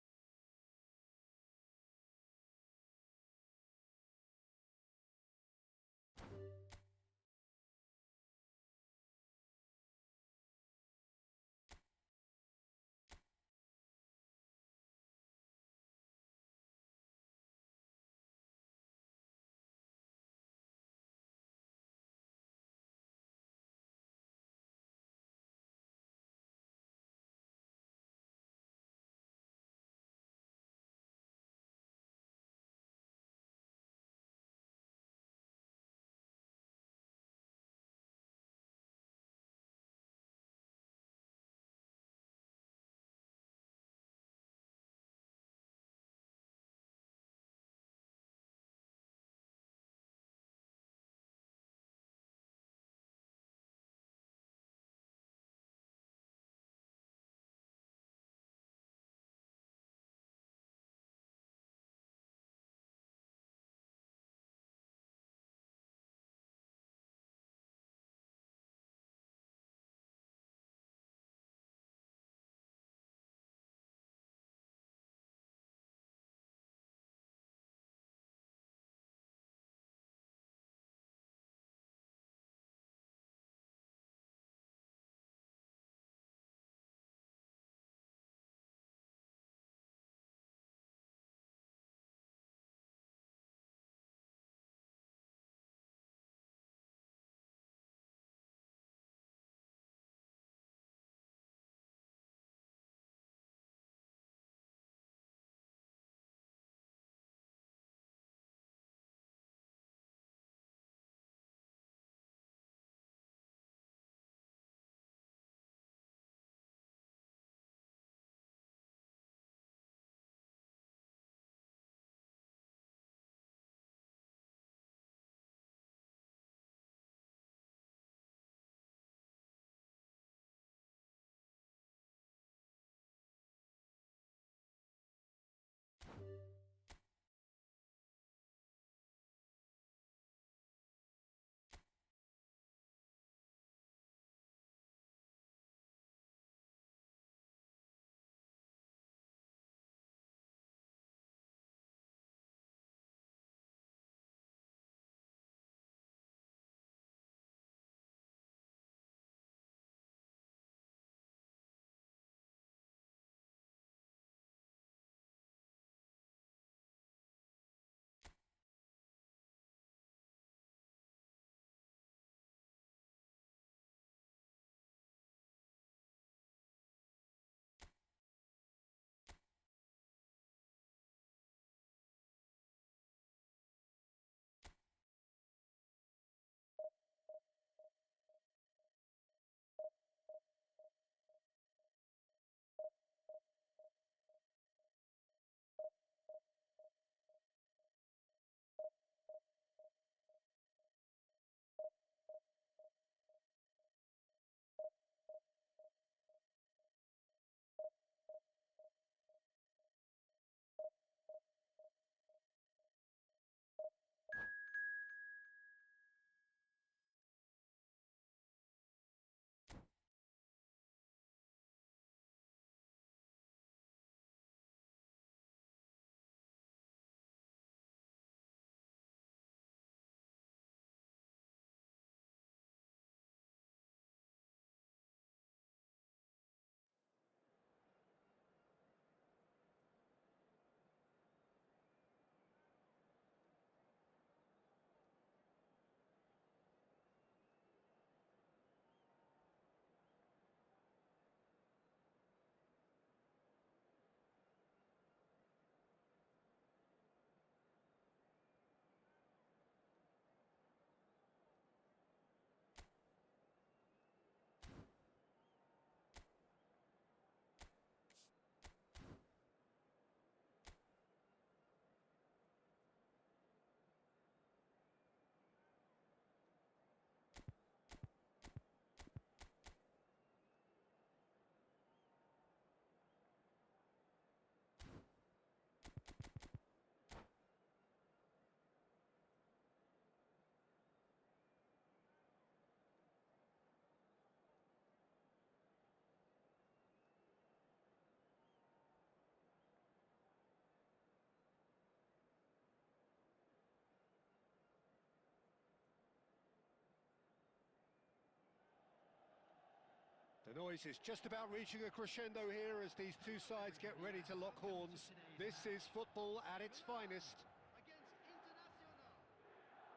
The noise is just about reaching a crescendo here as these two sides get ready to lock horns. This is football at its finest.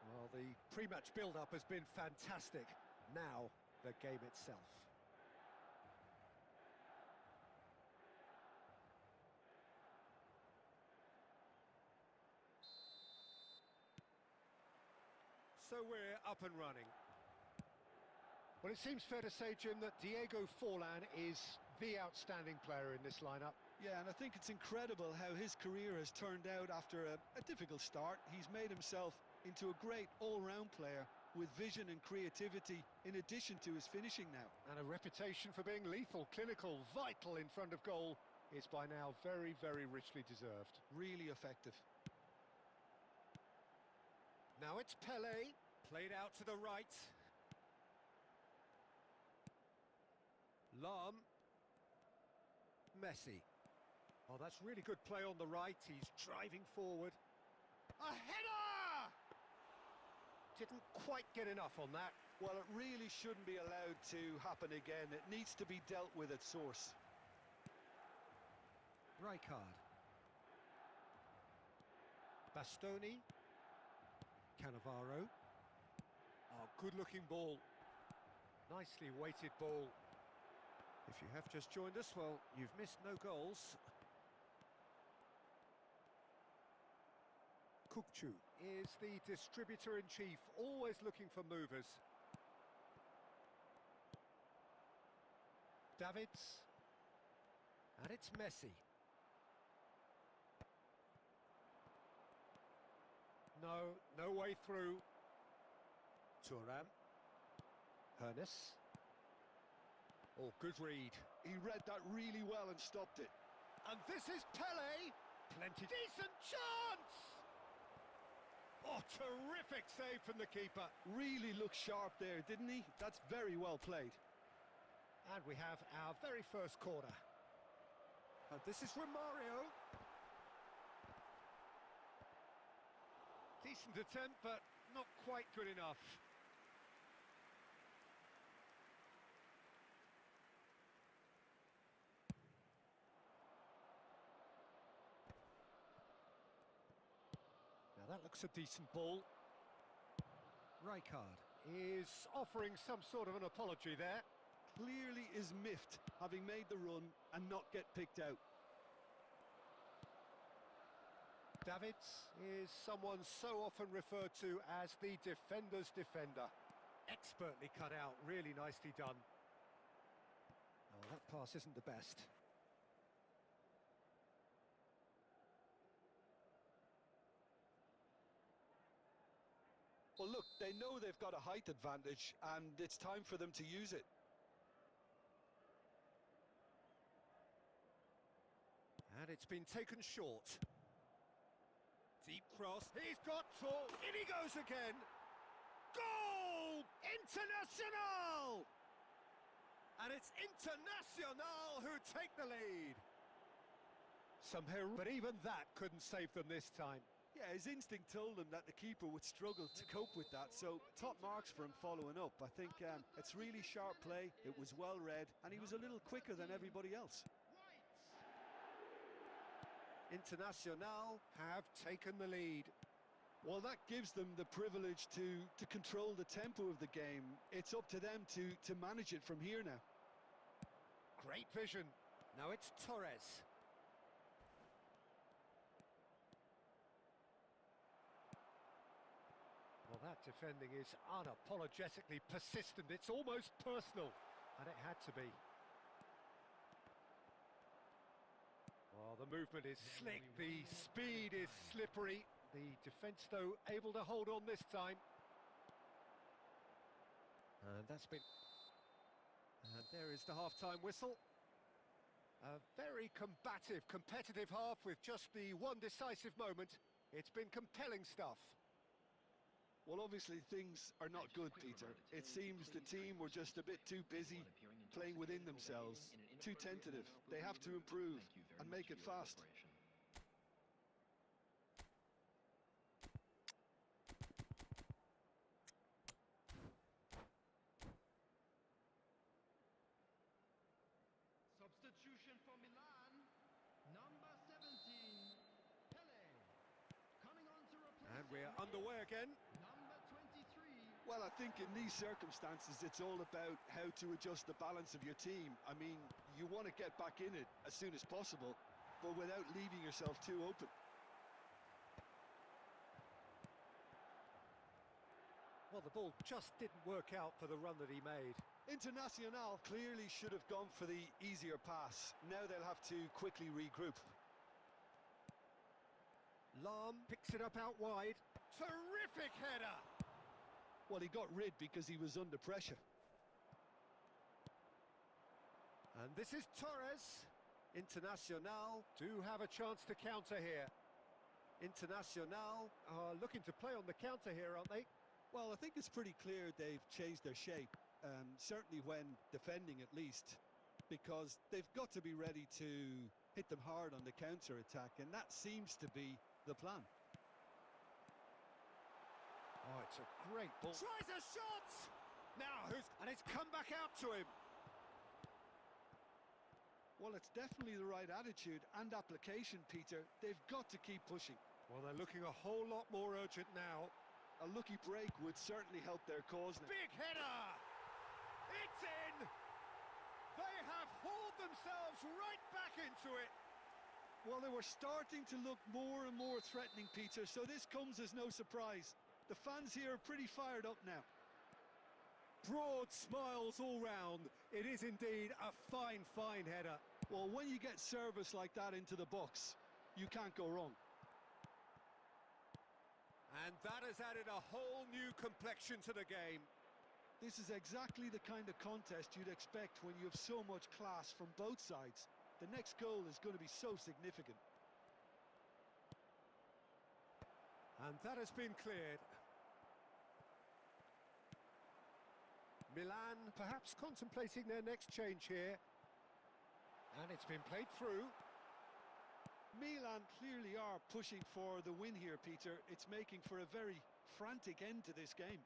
Well, the pre-match build-up has been fantastic. Now, the game itself. So we're up and running. Well, it seems fair to say, Jim, that Diego Forlan is the outstanding player in this lineup. Yeah, and I think it's incredible how his career has turned out after a difficult start. He's made himself into a great all-round player with vision and creativity in addition to his finishing now. And a reputation for being lethal, clinical, vital in front of goal is by now very, very richly deserved. Really effective. Now it's Pele, played out to the right. Lahm. Messi. Oh, that's really good play on the right. He's driving forward. A header! Didn't quite get enough on that. Well, it really shouldn't be allowed to happen again. It needs to be dealt with at source. Rijkaard. Bastoni. Cannavaro. Oh, good-looking ball. Nicely weighted ball. If you have just joined us, well, you've missed no goals. Kukçu is the distributor-in-chief, always looking for movers. Davids. And it's Messi. No way through. Thuram. Hernes. Oh, good read. He read that really well and stopped it. And this is Pele. Plenty decent chance! Oh, terrific save from the keeper. Really looked sharp there, didn't he? That's very well played. And we have our very first corner. And this is Romario. Decent attempt, but not quite good enough. Now that looks a decent ball. Rijkaard is offering some sort of an apology there. Clearly is miffed, having made the run and not get picked out. Davids is someone so often referred to as the defender's defender. Expertly cut out, really nicely done. Oh, that pass isn't the best. Well, look, they know they've got a height advantage, and it's time for them to use it. And it's been taken short. Deep cross, he's got full, in he goes again! Goal! Internacional! And it's Internacional who take the lead. But even that couldn't save them this time. Yeah, his instinct told him that the keeper would struggle to cope with that, so top marks for him following up. I think it's really sharp play, it was well read, and he was a little quicker than everybody else. Internacional have taken the lead. Well, that gives them the privilege to control the tempo of the game. It's up to them to manage it from here now. Great vision. Now it's Torres. Well, that defending is unapologetically persistent. It's almost personal, and it had to be. Well, the movement is slick, the speed is slippery. The defence, though, able to hold on this time. And that's been... And there is the half-time whistle. A very combative, competitive half with just the one decisive moment. It's been compelling stuff. Well, obviously things are not good, Peter. It seems the team were just a bit too busy playing within themselves, too tentative. They have to improve and make it fast. And we're underway again. Number 23. Well, I think in these circumstances, it's all about how to adjust the balance of your team. I mean, you want to get back in it as soon as possible, but without leaving yourself too open. Well, the ball just didn't work out for the run that he made. Internacional clearly should have gone for the easier pass. Now they'll have to quickly regroup. Lahm picks it up out wide. Terrific header! Well, he got rid because he was under pressure. And this is Torres. Internacional do have a chance to counter here. Internacional are looking to play on the counter here, aren't they? Well, I think it's pretty clear they've changed their shape, certainly when defending at least, because they've got to be ready to hit them hard on the counter-attack, and that seems to be the plan. Oh, it's a great ball. Tries a shot! Now, and it's come back out to him. Well, it's definitely the right attitude and application, Peter. They've got to keep pushing. Well, they're looking a whole lot more urgent now. A lucky break would certainly help their cause now. Big header! It's in! They have hauled themselves right back into it. Well, they were starting to look more and more threatening, Peter, so this comes as no surprise. The fans here are pretty fired up now. Broad smiles all round. It is indeed a fine, fine header. Well, when you get service like that into the box, you can't go wrong. And that has added a whole new complexion to the game. This is exactly the kind of contest you'd expect when you have so much class from both sides. The next goal is going to be so significant. And that has been cleared. Milan perhaps contemplating their next change here. And it's been played through. Milan clearly are pushing for the win here, Peter. It's making for a very frantic end to this game.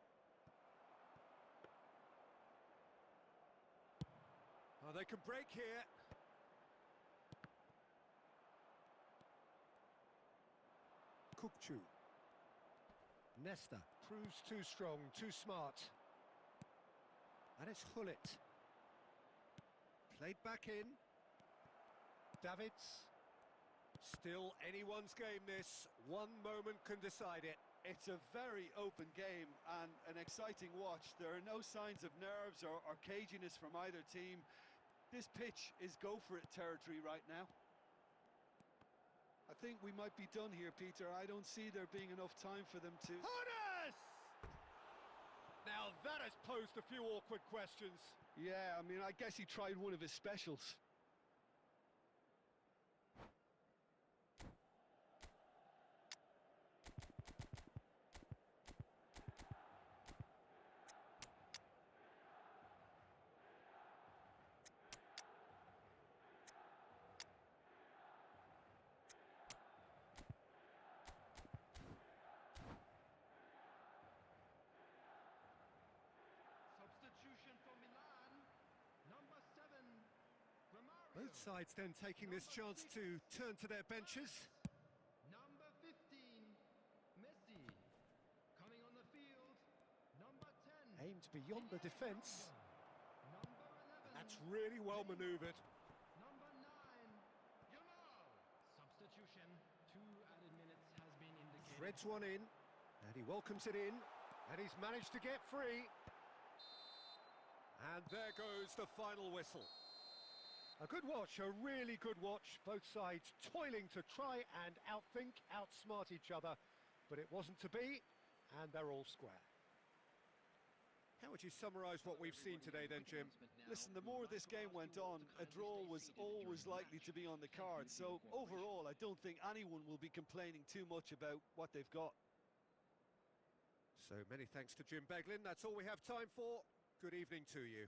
Oh, they can break here. Kukçu. Nesta proves too strong, too smart. And it's Hullet. Played back in. Davids. Still anyone's game this. One moment can decide it. It's a very open game and an exciting watch. There are no signs of nerves or caginess from either team. This pitch is go-for-it territory right now. I think we might be done here, Peter. I don't see there being enough time for them to... Honest! Now that has posed a few awkward questions. Yeah, I mean, I guess he tried one of his specials. Substitution for Milan. Number 7, Romario. Both sides then taking this chance to turn to their benches. Number 15, Messi. Coming on the field, number 10. Aimed beyond the defence. Number 11. That's really well manoeuvred. Number 9, Yamal. Substitution. 2 added minutes has been indicated. Threads one in, and he welcomes it in, and he's managed to get free. And there goes the final whistle. A good watch, a really good watch. Both sides toiling to try and outthink, outsmart each other. But it wasn't to be, and they're all square. How would you summarise what we've seen today then, Jim? Listen, the more this game went on, a draw was always likely to be on the card. So overall, I don't think anyone will be complaining too much about what they've got. So many thanks to Jim Beglin. That's all we have time for. Good evening to you.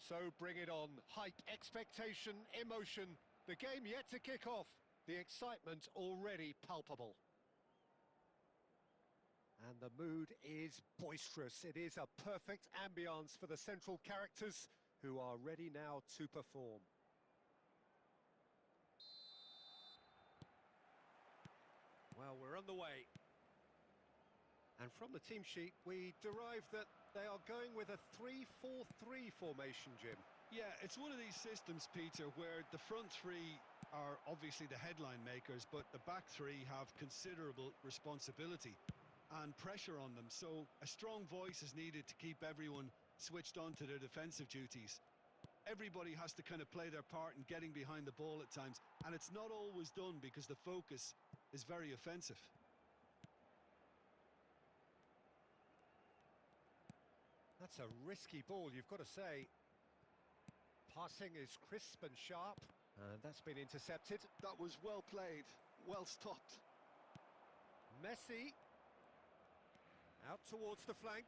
So bring it on. Hype, expectation, emotion. The game yet to kick off. The excitement already palpable. And the mood is boisterous. It is a perfect ambience for the central characters who are ready now to perform. Well, we're on the way. And from the team sheet, we derive that they are going with a 3-4-3 formation, Jim. Yeah, it's one of these systems, Peter, where the front three are obviously the headline makers, but the back three have considerable responsibility and pressure on them. So a strong voice is needed to keep everyone switched on to their defensive duties. Everybody has to kind of play their part in getting behind the ball at times, and it's not always done because the focus is very offensive. That's a risky ball, you've got to say. Passing is crisp and sharp, and that's been intercepted. That was well played, well stopped. Messi. Out towards the flank.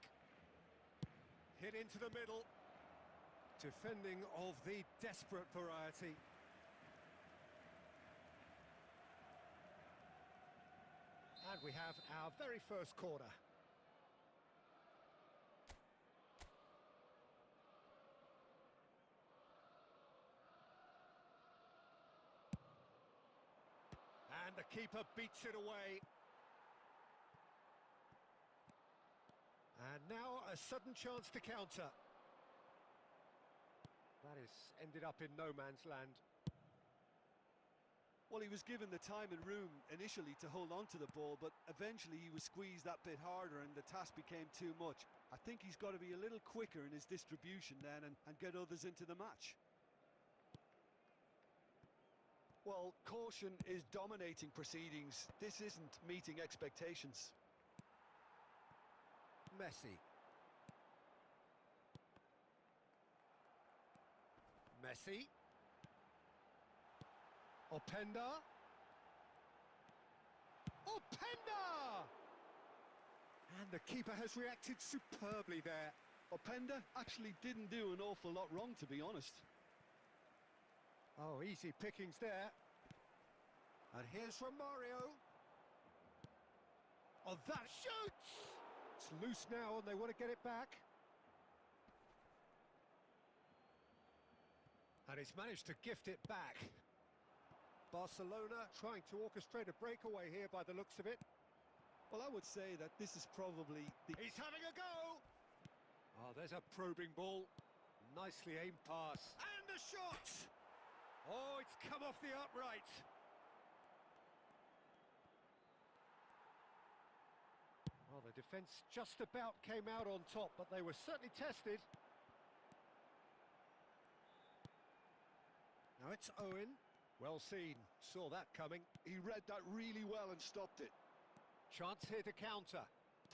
Hit into the middle. Defending of the desperate variety. And we have our very first corner. And the keeper beats it away. And now a sudden chance to counter. That has ended up in no man's land. Well, he was given the time and room initially to hold on to the ball, but eventually he was squeezed that bit harder and the task became too much. I think he's got to be a little quicker in his distribution then and get others into the match. Well, caution is dominating proceedings. This isn't meeting expectations. Messi. Messi. Openda. Openda! And the keeper has reacted superbly there. Openda actually didn't do an awful lot wrong, to be honest. Oh, easy pickings there. And here's Romario. Oh, that shoots! It's loose now and they want to get it back. And he's managed to gift it back. Barcelona trying to orchestrate a breakaway here by the looks of it. Well, I would say that this is probably the... He's having a go! Oh, there's a probing ball. Nicely aimed pass. And the shot! Oh, it's come off the upright. Well, the defence just about came out on top, but they were certainly tested. Now it's Owen. Well seen. Saw that coming. He read that really well and stopped it. Chance here to counter.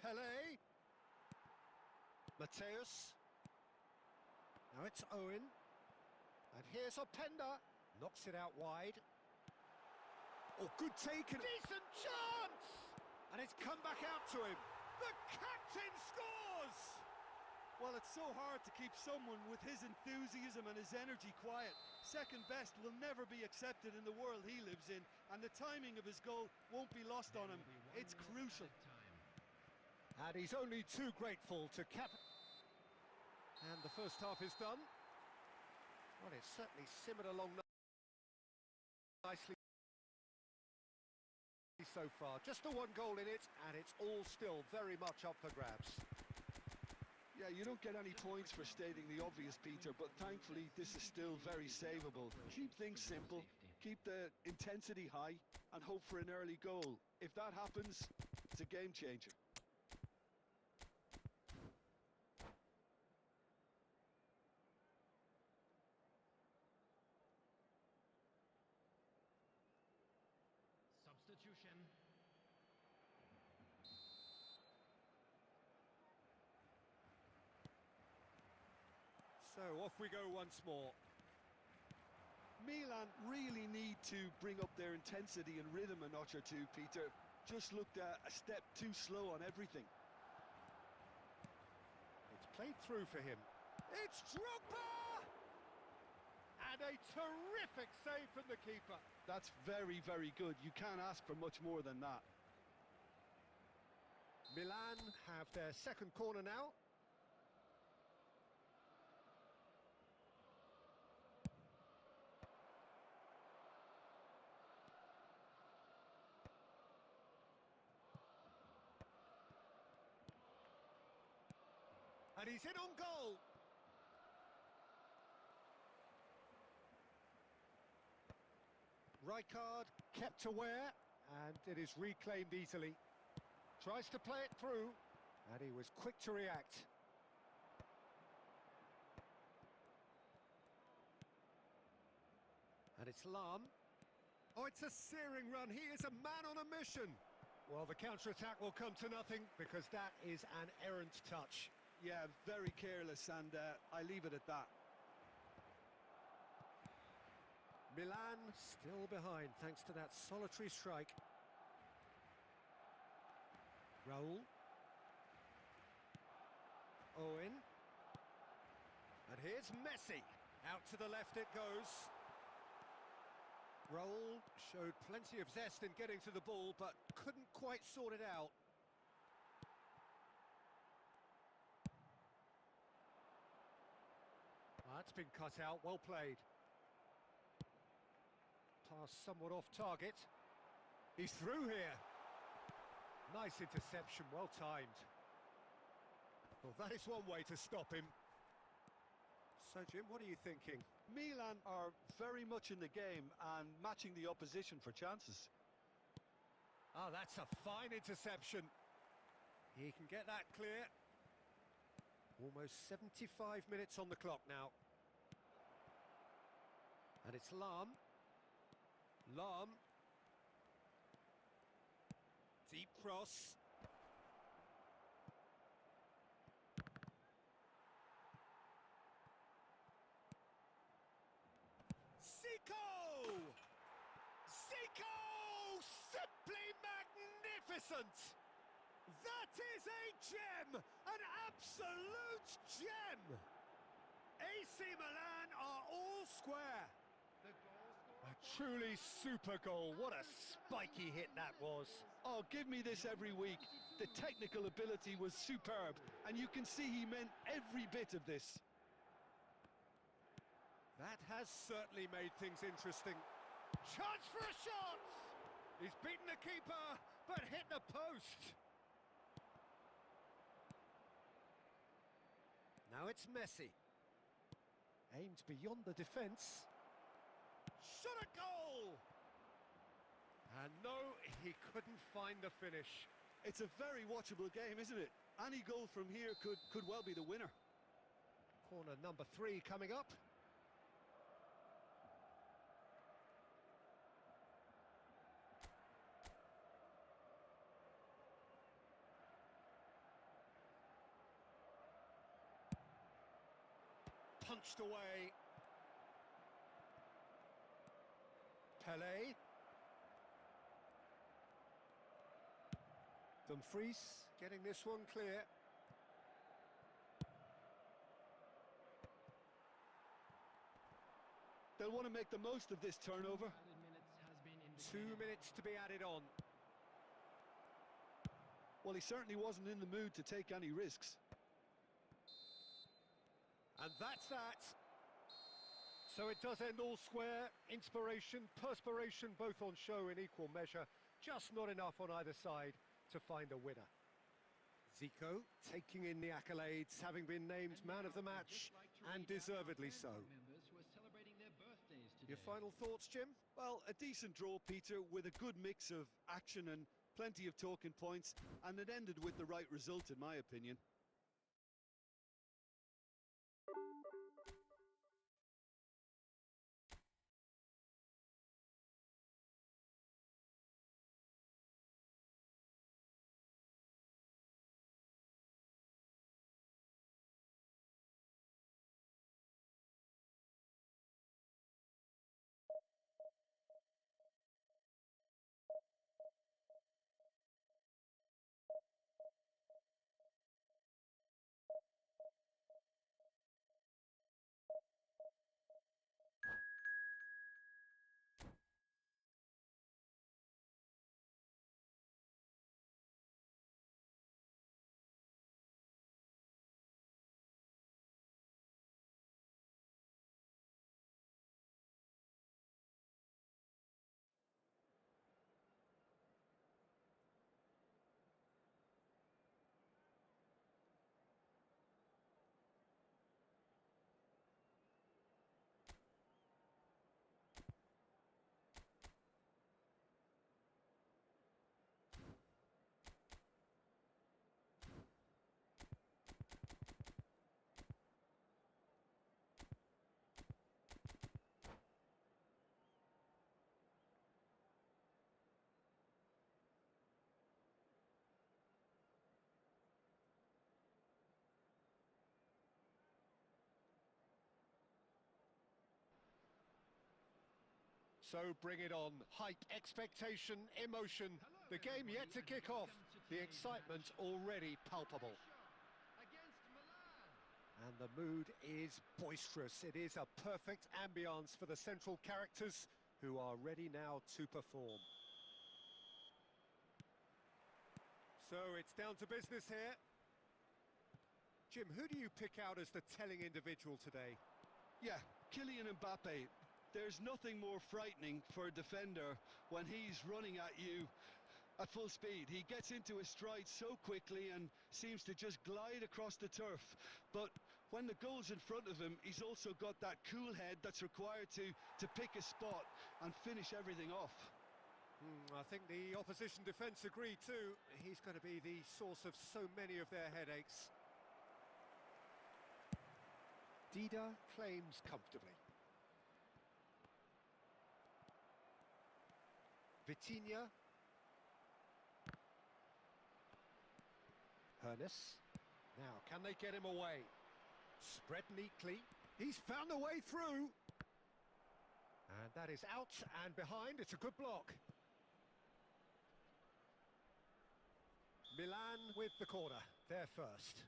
Pelé. Mateus. Now it's Owen. And here's Openda. Knocks it out wide. Oh, good taken. Decent chance! And it's come back out to him. The captain scores! Well, it's so hard to keep someone with his enthusiasm and his energy quiet. Second best will never be accepted in the world he lives in, and the timing of his goal won't be lost on him. It's crucial. And he's only too grateful to cap... And the first half is done. Well, it's certainly simmered along nicely so far. Just the one goal in it, and it's all still very much up for grabs. Yeah, you don't get any points for stating the obvious, Peter, but thankfully this is still very savable. Keep things simple, keep the intensity high, and hope for an early goal. If that happens, it's a game changer. Substitution. So off we go once more. Milan really need to bring up their intensity and rhythm a notch or two, Peter. Just looked a step too slow on everything. It's played through for him. It's Drogba! A terrific save from the keeper. That's very, very good. You can't ask for much more than that. Milan have their second corner now. And he's in on goal. Rijkaard kept aware, and it is reclaimed easily. Tries to play it through, and he was quick to react. And it's Lahm. Oh, it's a searing run. He is a man on a mission. Well, the counter-attack will come to nothing because that is an errant touch. Yeah, very careless, and I leave it at that. Milan still behind thanks to that solitary strike. Raul. Owen. And here's Messi. Out to the left it goes. Raul showed plenty of zest in getting to the ball, but couldn't quite sort it out. That's been cut out, well played. Pass somewhat off target. He's through here. Nice interception, well timed. Well, that is one way to stop him. So, Jim, what are you thinking? Milan are very much in the game and matching the opposition for chances. Oh, that's a fine interception. He can get that clear. Almost 75 minutes on the clock now. And it's Lahm. Lahm. Deep cross. Zico! Zico! Simply magnificent! That is a gem! An absolute gem! AC Milan are all square. A truly super goal. What a spiky hit that was. Oh, give me this every week. The technical ability was superb, and you can see he meant every bit of this. That has certainly made things interesting. Chance for a shot! He's beaten the keeper, but hit the post. Now it's Messi. Aimed beyond the defence. Shot a goal! And no, he couldn't find the finish. It's a very watchable game, isn't it? Any goal from here could well be the winner. Corner number 3 coming up. Punched away. Pelé. Dumfries getting this one clear. They'll want to make the most of this turnover. 2 minutes to be added on. Well, he certainly wasn't in the mood to take any risks. And that's that. So it does end all square. Inspiration, perspiration, both on show in equal measure. Just not enough on either side to find a winner. Zico taking in the accolades, having been named man of the match, and deservedly so. Your final thoughts, Jim? Well, a decent draw, Peter, with a good mix of action and plenty of talking points, and it ended with the right result, in my opinion. So bring it on. Hype, expectation, emotion. The game yet to kick off. The excitement already palpable. Against Milan. And the mood is boisterous. It is a perfect ambience for the central characters who are ready now to perform. So it's down to business here. Jim, who do you pick out as the telling individual today? Yeah, Kylian Mbappe. There's nothing more frightening for a defender when he's running at you at full speed. He gets into his stride so quickly and seems to just glide across the turf. But when the goal's in front of him, he's also got that cool head that's required to pick a spot and finish everything off. I think the opposition defence agree too. He's going to be the source of so many of their headaches. Dida claims comfortably. Vitinha. Hernes. Now, can they get him away? Spread neatly. He's found a way through. And that is out and behind. It's a good block. Milan with the corner. They're first.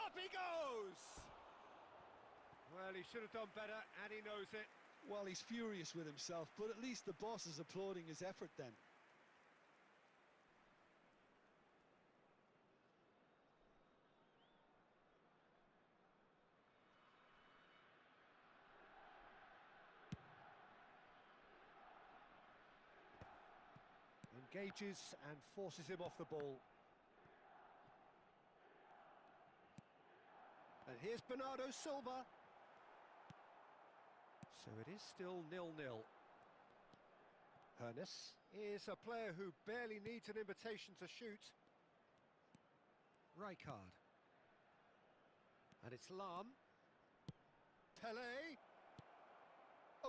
Up he goes! Well, he should have done better, and he knows it. Well, he's furious with himself, but at least the boss is applauding his effort then. Engages and forces him off the ball. And here's Bernardo Silva. So it is still 0-0. Hernes is a player who barely needs an invitation to shoot. Rijkaard. And it's Lahm. Pelé.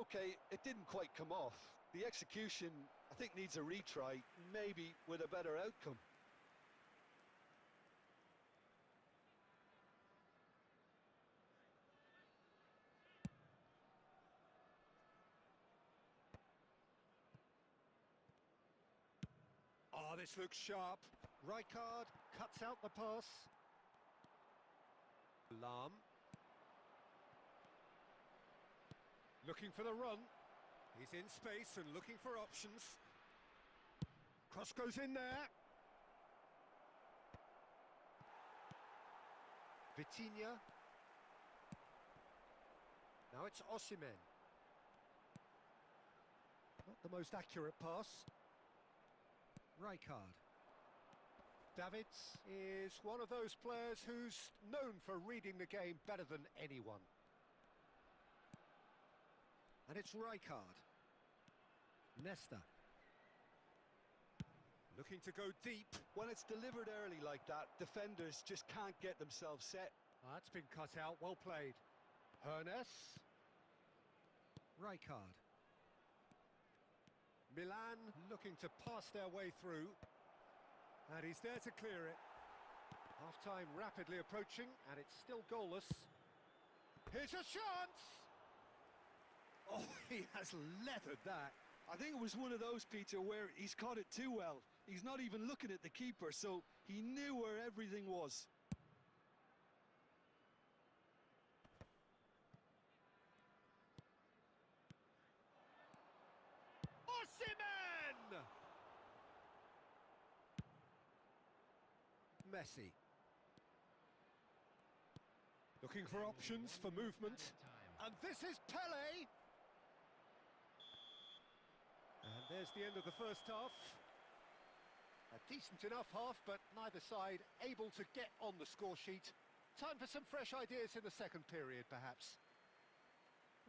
Okay, it didn't quite come off. The execution, I think, needs a retry, maybe with a better outcome. Oh, this looks sharp. Rijkaard cuts out the pass. Lahm. Looking for the run. He's in space and looking for options. Cross goes in there. Vitinha. Now it's Osimhen. Not the most accurate pass. Rijkaard. Davids is one of those players who's known for reading the game better than anyone. And it's Rijkaard. Nesta. Looking to go deep. When it's delivered early like that, defenders just can't get themselves set. That's been cut out, well played. Hernes. Rijkaard. Milan looking to pass their way through. And he's there to clear it. Half-time rapidly approaching, and it's still goalless. Here's a chance! Oh, he has leathered that. I think it was one of those, Peter, where he's caught it too well. He's not even looking at the keeper, so he knew where everything was. Osimhen! Messi. Looking for options for movement. And this is Pelé! And there's the end of the first half. A decent enough half, but neither side able to get on the score sheet. Time for some fresh ideas in the second period, perhaps.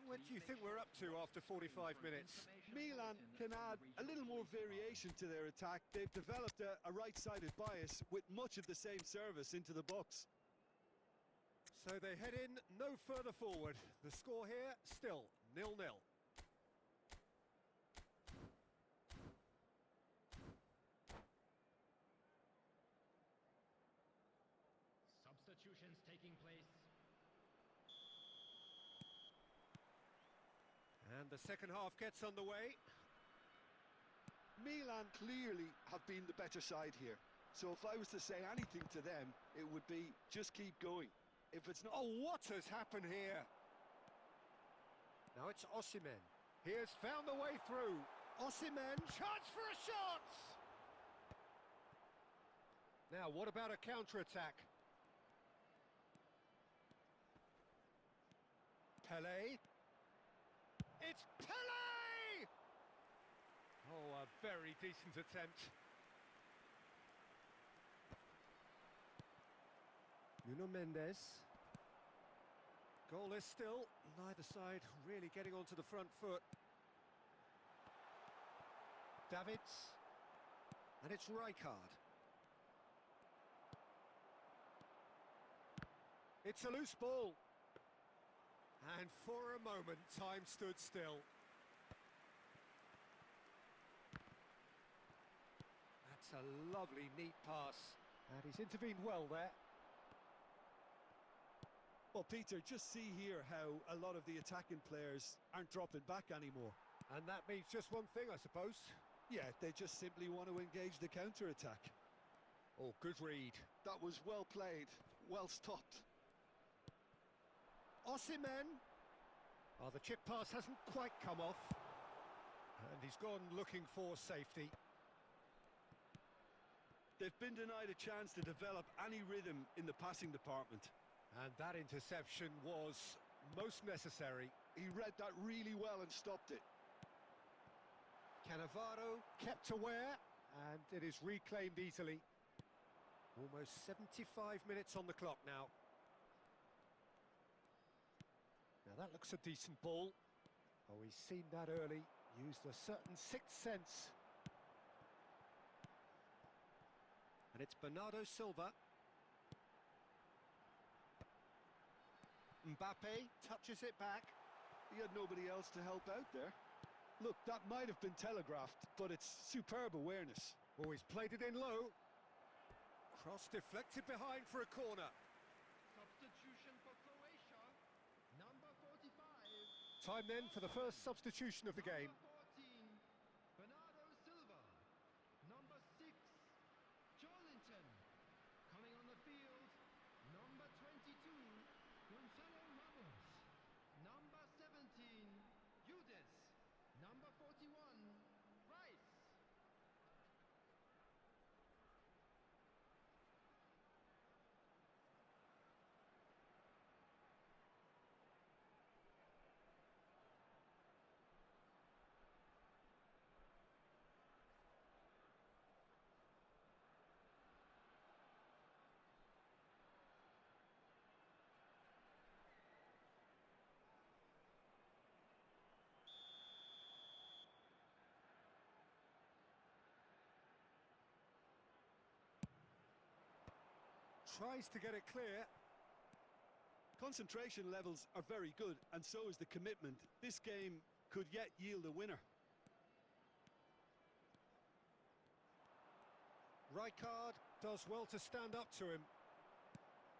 What do you think we're up to after 45 minutes? Milan can add a little more variation to their attack. They've developed a right-sided bias with much of the same service into the box. So they head in no further forward. The score here still 0-0. Substitutions taking place. And the second half gets underway. Milan clearly have been the better side here. So if I was to say anything to them, it would be just keep going. If it's not... Oh, what has happened here? Now it's Osimhen. He has found the way through. Osimhen, chance for a shot! Now, what about a counter-attack? Pelé. It's Pelé! Oh, a very decent attempt. Nuno Mendes. Goalless still, neither side really getting onto the front foot. Davids. And it's Rijkaard. It's a loose ball. And for a moment, time stood still. That's a lovely, neat pass. And he's intervened well there. Well, Peter, just see here how a lot of the attacking players aren't dropping back anymore. And that means just one thing, I suppose. Yeah, they just simply want to engage the counter-attack. Oh, good read. That was well played, well stopped. Osimhen. Oh, the chip pass hasn't quite come off. And he's gone looking for safety. They've been denied a chance to develop any rhythm in the passing department. And that interception was most necessary. He read that really well and stopped it. Cannavaro kept aware, and it is reclaimed easily. Almost 75 minutes on the clock now. Now that looks a decent ball. Oh, he's seen that early, used a certain sixth sense. And it's Bernardo Silva. Mbappe touches it back. He had nobody else to help out there. Look, that might have been telegraphed, but it's superb awareness. Oh, he's played it in low. Cross deflected behind for a corner. Substitution for Croatia. Number 45. Time then for the first substitution of the game. Number 14, Bernardo Silva. Number 6, Joelinton. Coming on the field, number 22, Gonzalo Ramos. Number 17, Yudes. Number 41, Rice. Tries to get it clear. Concentration levels are very good, and so is the commitment. This game could yet yield a winner. Rijkaard does well to stand up to him.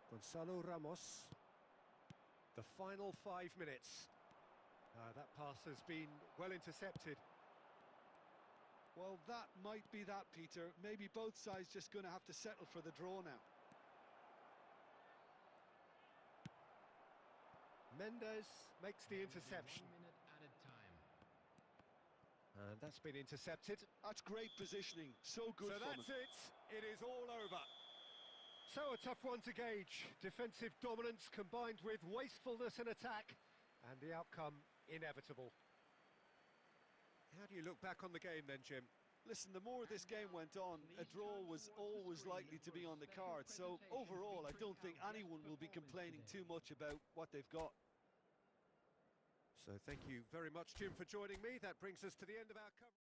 Gonzalo Ramos. The final 5 minutes. That pass has been well intercepted. Well, that might be that, Peter. Maybe both sides just going to have to settle for the draw now. Mendes makes the interception. 1 minute added time. And that's been intercepted. That's great positioning. So good So from that's him. it. It is all over. So a tough one to gauge. Defensive dominance combined with wastefulness in attack. And the outcome inevitable. How do you look back on the game then, Jim? Listen, the more this game went on, a draw was always likely to be on the card. So overall, I don't think anyone will be complaining too much about what they've got. So thank you very much, Jim, for joining me. That brings us to the end of our coverage.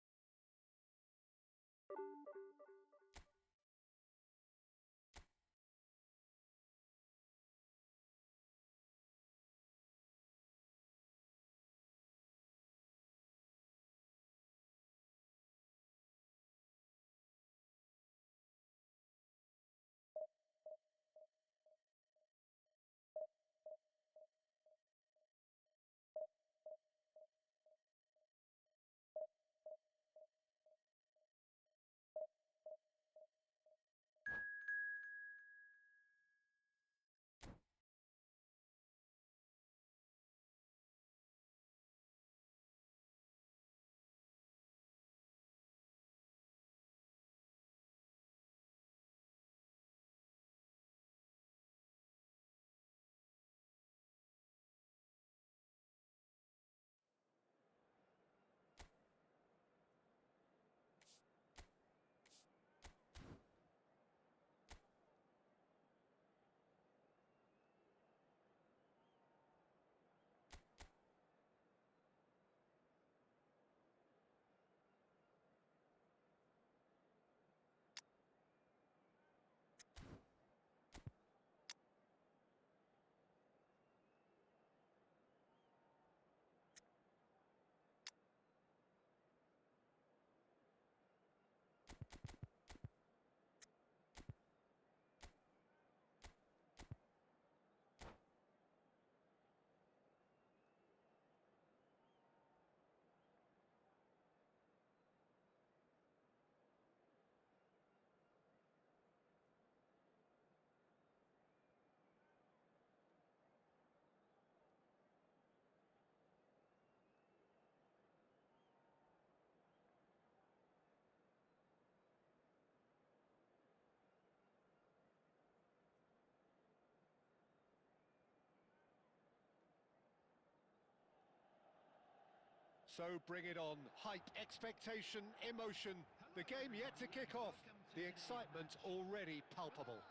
So bring it on. Hype, expectation, emotion. The game yet to kick off. The excitement already palpable.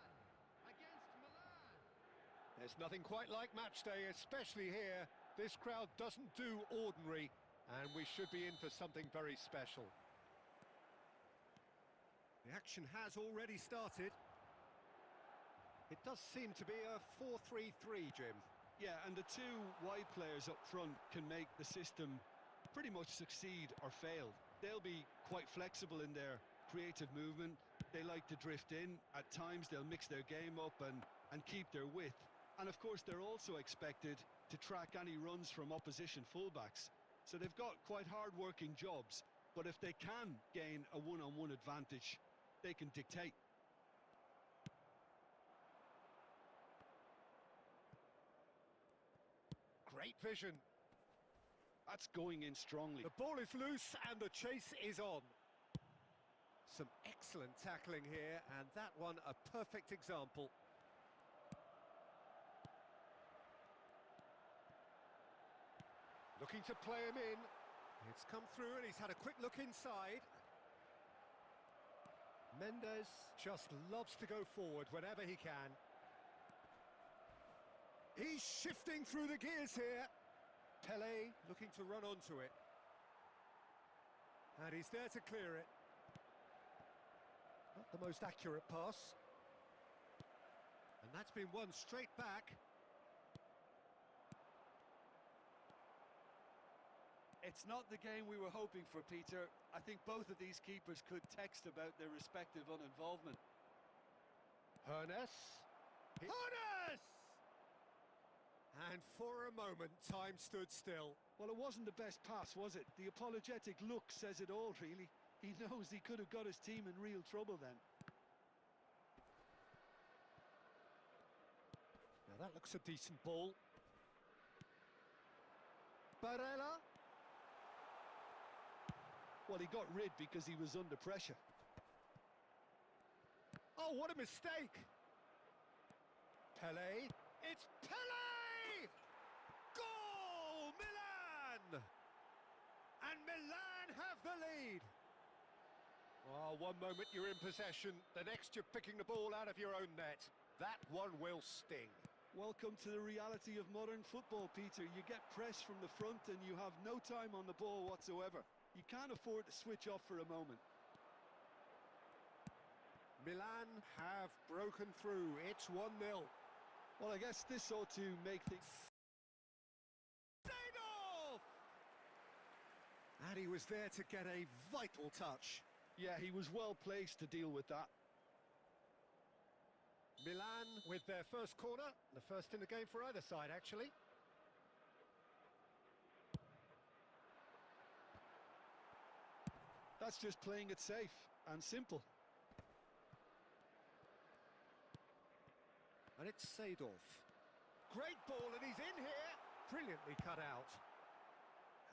Against Milan. There's nothing quite like match day, especially here. This crowd doesn't do ordinary, and we should be in for something very special. The action has already started. It does seem to be a 4-3-3, Jim. Yeah, and the two wide players up front can make the system pretty much succeed or fail. They'll be quite flexible in their creative movement. They like to drift in. At times they'll mix their game up and keep their width. And of course they're also expected to track any runs from opposition fullbacks. So they've got quite hard-working jobs, but if they can gain a one-on-one advantage, they can dictate. Great vision. That's going in strongly. The ball is loose and the chase is on. Some excellent tackling here, and that one a perfect example. Looking to play him in. It's come through and he's had a quick look inside. Mendes just loves to go forward whenever he can. He's shifting through the gears here. Pele looking to run onto it. And he's there to clear it. Not the most accurate pass. And that's been won straight back. It's not the game we were hoping for, Peter. I think both of these keepers could text about their respective uninvolvement. Hernes. Hernes! And for a moment, time stood still. Well, it wasn't the best pass, was it? The apologetic look says it all, really. He knows he could have got his team in real trouble then. Now that looks a decent ball. Barella. Well, he got rid because he was under pressure. Oh, what a mistake! Pele. It's Pele! Goal! Milan! And Milan have the lead. Oh, one moment you're in possession, the next you're picking the ball out of your own net. That one will sting. Welcome to the reality of modern football, Peter. You get pressed from the front and you have no time on the ball whatsoever. You can't afford to switch off for a moment. Milan have broken through. It's 1-0. Well, I guess this ought to make things... Seedorf! And he was there to get a vital touch. Yeah, he was well placed to deal with that. Milan with their first corner, the first in the game for either side, actually. That's just playing it safe and simple. And it's Seedorf. Great ball, and he's in here. Brilliantly cut out.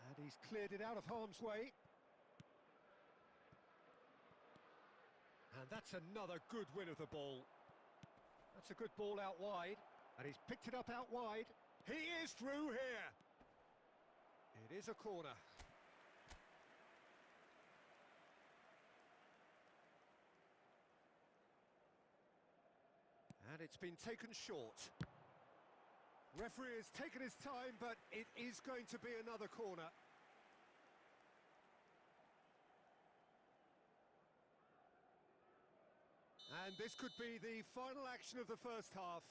And he's cleared it out of harm's way. And that's another good win of the ball. That's a good ball out wide. And he's picked it up out wide. He is through here. It is a corner. And it's been taken short. Referee has taken his time, but it is going to be another corner. And this could be the final action of the first half.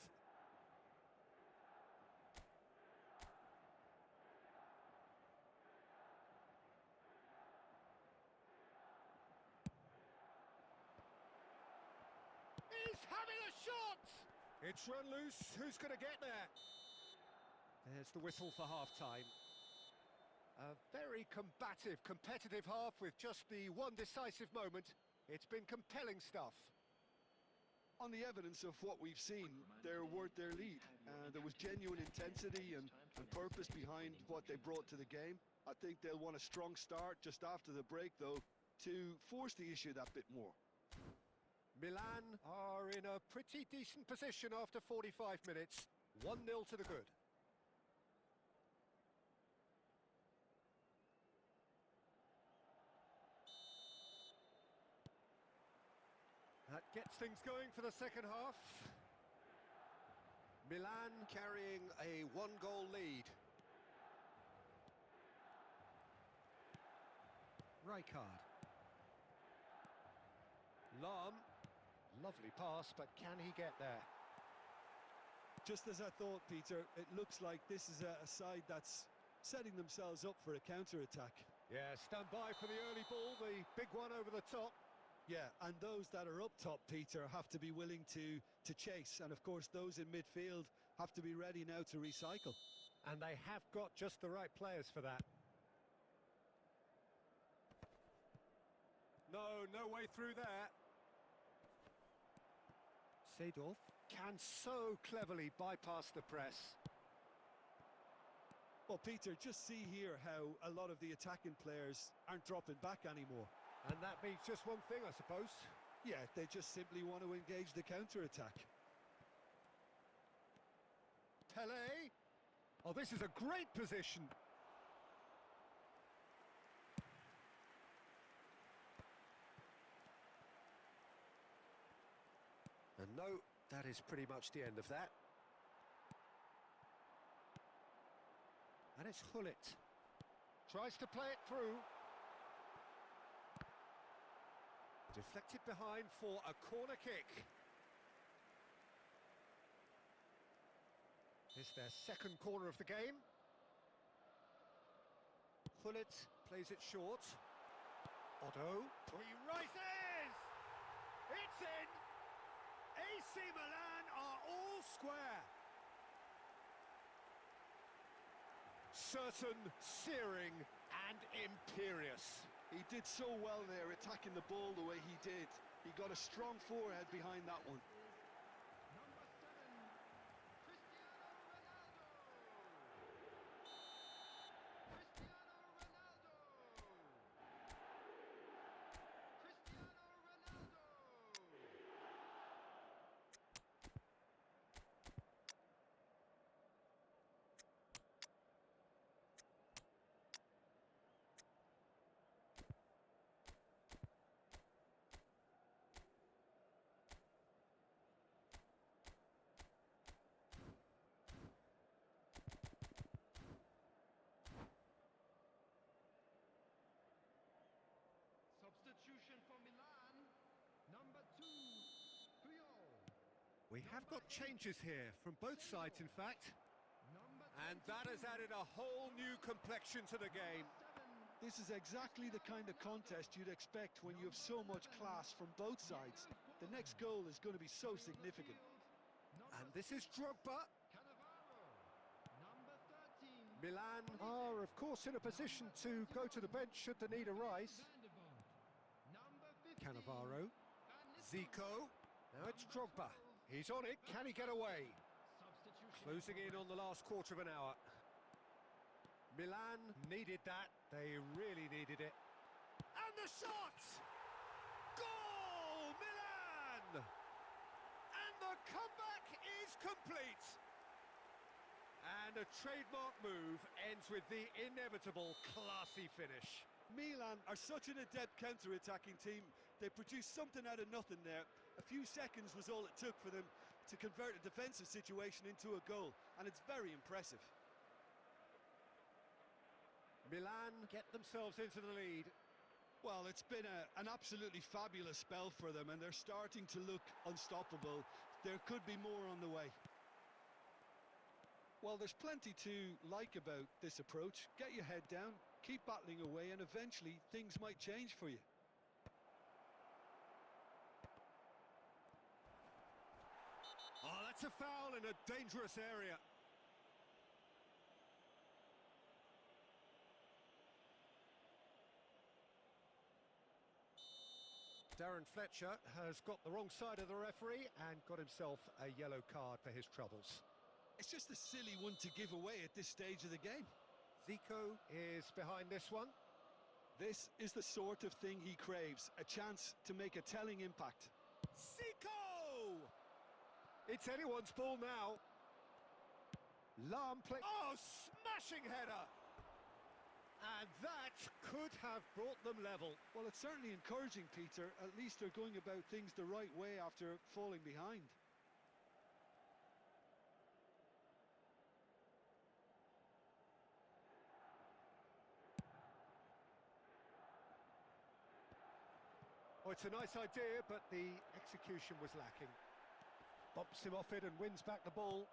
He's having a shot! It's run loose. Who's going to get there? There's the whistle for half-time. A very combative, competitive half with just the one decisive moment. It's been compelling stuff. On the evidence of what we've seen, they're worth their lead. There was genuine intensity and purpose behind what they brought to the game. I think they'll want a strong start just after the break, though, to force the issue that bit more. Milan are in a pretty decent position after 45 minutes. 1-0 to the good. Gets things going for the second half. Milan carrying a one-goal lead. Rijkaard. Lahm. Lovely pass, but can he get there? Just as I thought, Peter, it looks like this is a side that's setting themselves up for a counter-attack. Yeah, stand by for the early ball, the big one over the top. Yeah, and those that are up top, Peter, have to be willing to chase. And, of course, those in midfield have to be ready now to recycle. And they have got just the right players for that. No way through there. Seedorf can so cleverly bypass the press. Well, Peter, just see here how a lot of the attacking players aren't dropping back anymore. And that means just one thing, I suppose. Yeah, they just simply want to engage the counter-attack. Pelé. Oh, this is a great position. And no, that is pretty much the end of that. And it's Gullit. Tries to play it through. Deflected behind for a corner kick. It's their second corner of the game. Gullit plays it short. Otto. He rises! It's in! AC Milan are all square. Certain, searing and imperious. He did so well there, attacking the ball the way he did. He got a strong forehead behind that one. Number 7, Cristiano Ronaldo. Cristiano Ronaldo. Cristiano Ronaldo. Substitution for Milan. Number 2, Puyol. We have got changes here from both sides, in fact. Number And that has added a whole new complexion to the game. 7. This is exactly the kind of contest you'd expect when you have so much class from both sides. The next goal is going to be so significant. And this is Drogba. Cannavaro. Number 13. Milan are, of course, in a position to go to the bench should the need arise. Van de Vaart. Number 15. Cannavaro. Van Nistelrooy. Zico. Now it's Number Drogba. 12. He's on it. Can he get away? Substitution. Closing in on the last quarter of an hour. Milan needed that. They really needed it. And the shot! Goal! Milan! And the comeback is complete. And a trademark move ends with the inevitable classy finish. Milan are such an adept counter-attacking team. They produced something out of nothing there. A few seconds was all it took for them to convert a defensive situation into a goal, and it's very impressive. Milan get themselves into the lead. Well, it's been an absolutely fabulous spell for them, and they're starting to look unstoppable. There could be more on the way. Well, there's plenty to like about this approach. Get your head down, keep battling away, and eventually things might change for you. Oh, that's a foul in a dangerous area. Darren Fletcher has got the wrong side of the referee and got himself a yellow card for his troubles. It's just a silly one to give away at this stage of the game. Zico is behind this one. This is the sort of thing he craves, a chance to make a telling impact. Zico! It's anyone's ball now. Lahm play. Oh, smashing header! And that could have brought them level. Well, it's certainly encouraging, Peter. At least they're going about things the right way after falling behind. Oh, it's a nice idea, but the execution was lacking. Bumps him off it and wins back the ball.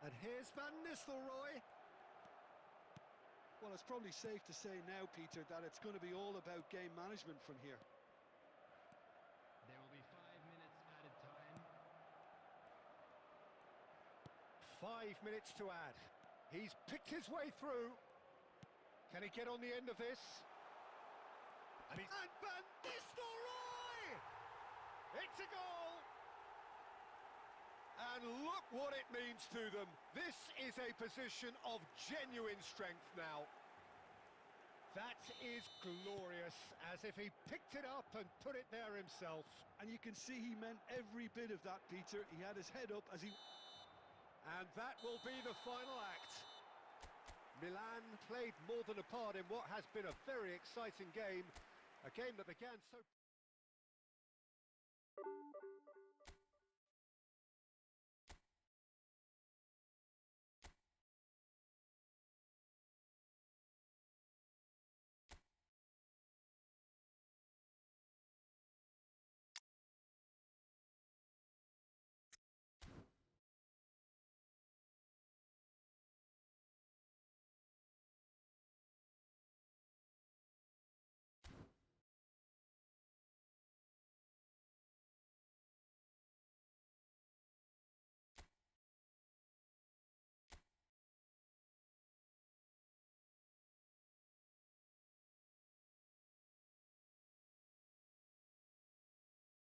And here's Van Nistelrooy. Well, it's probably safe to say now, Peter, that it's going to be all about game management from here. There will be 5 minutes added time. 5 minutes to add. He's picked his way through. Can he get on the end of this? And Van Nistelrooy! It's a goal! And look what it means to them. This is a position of genuine strength now. That is glorious, as if he picked it up and put it there himself. And you can see he meant every bit of that, Peter. He had his head up as he... And that will be the final act. Milan played more than a part in what has been a very exciting game. A game that began so...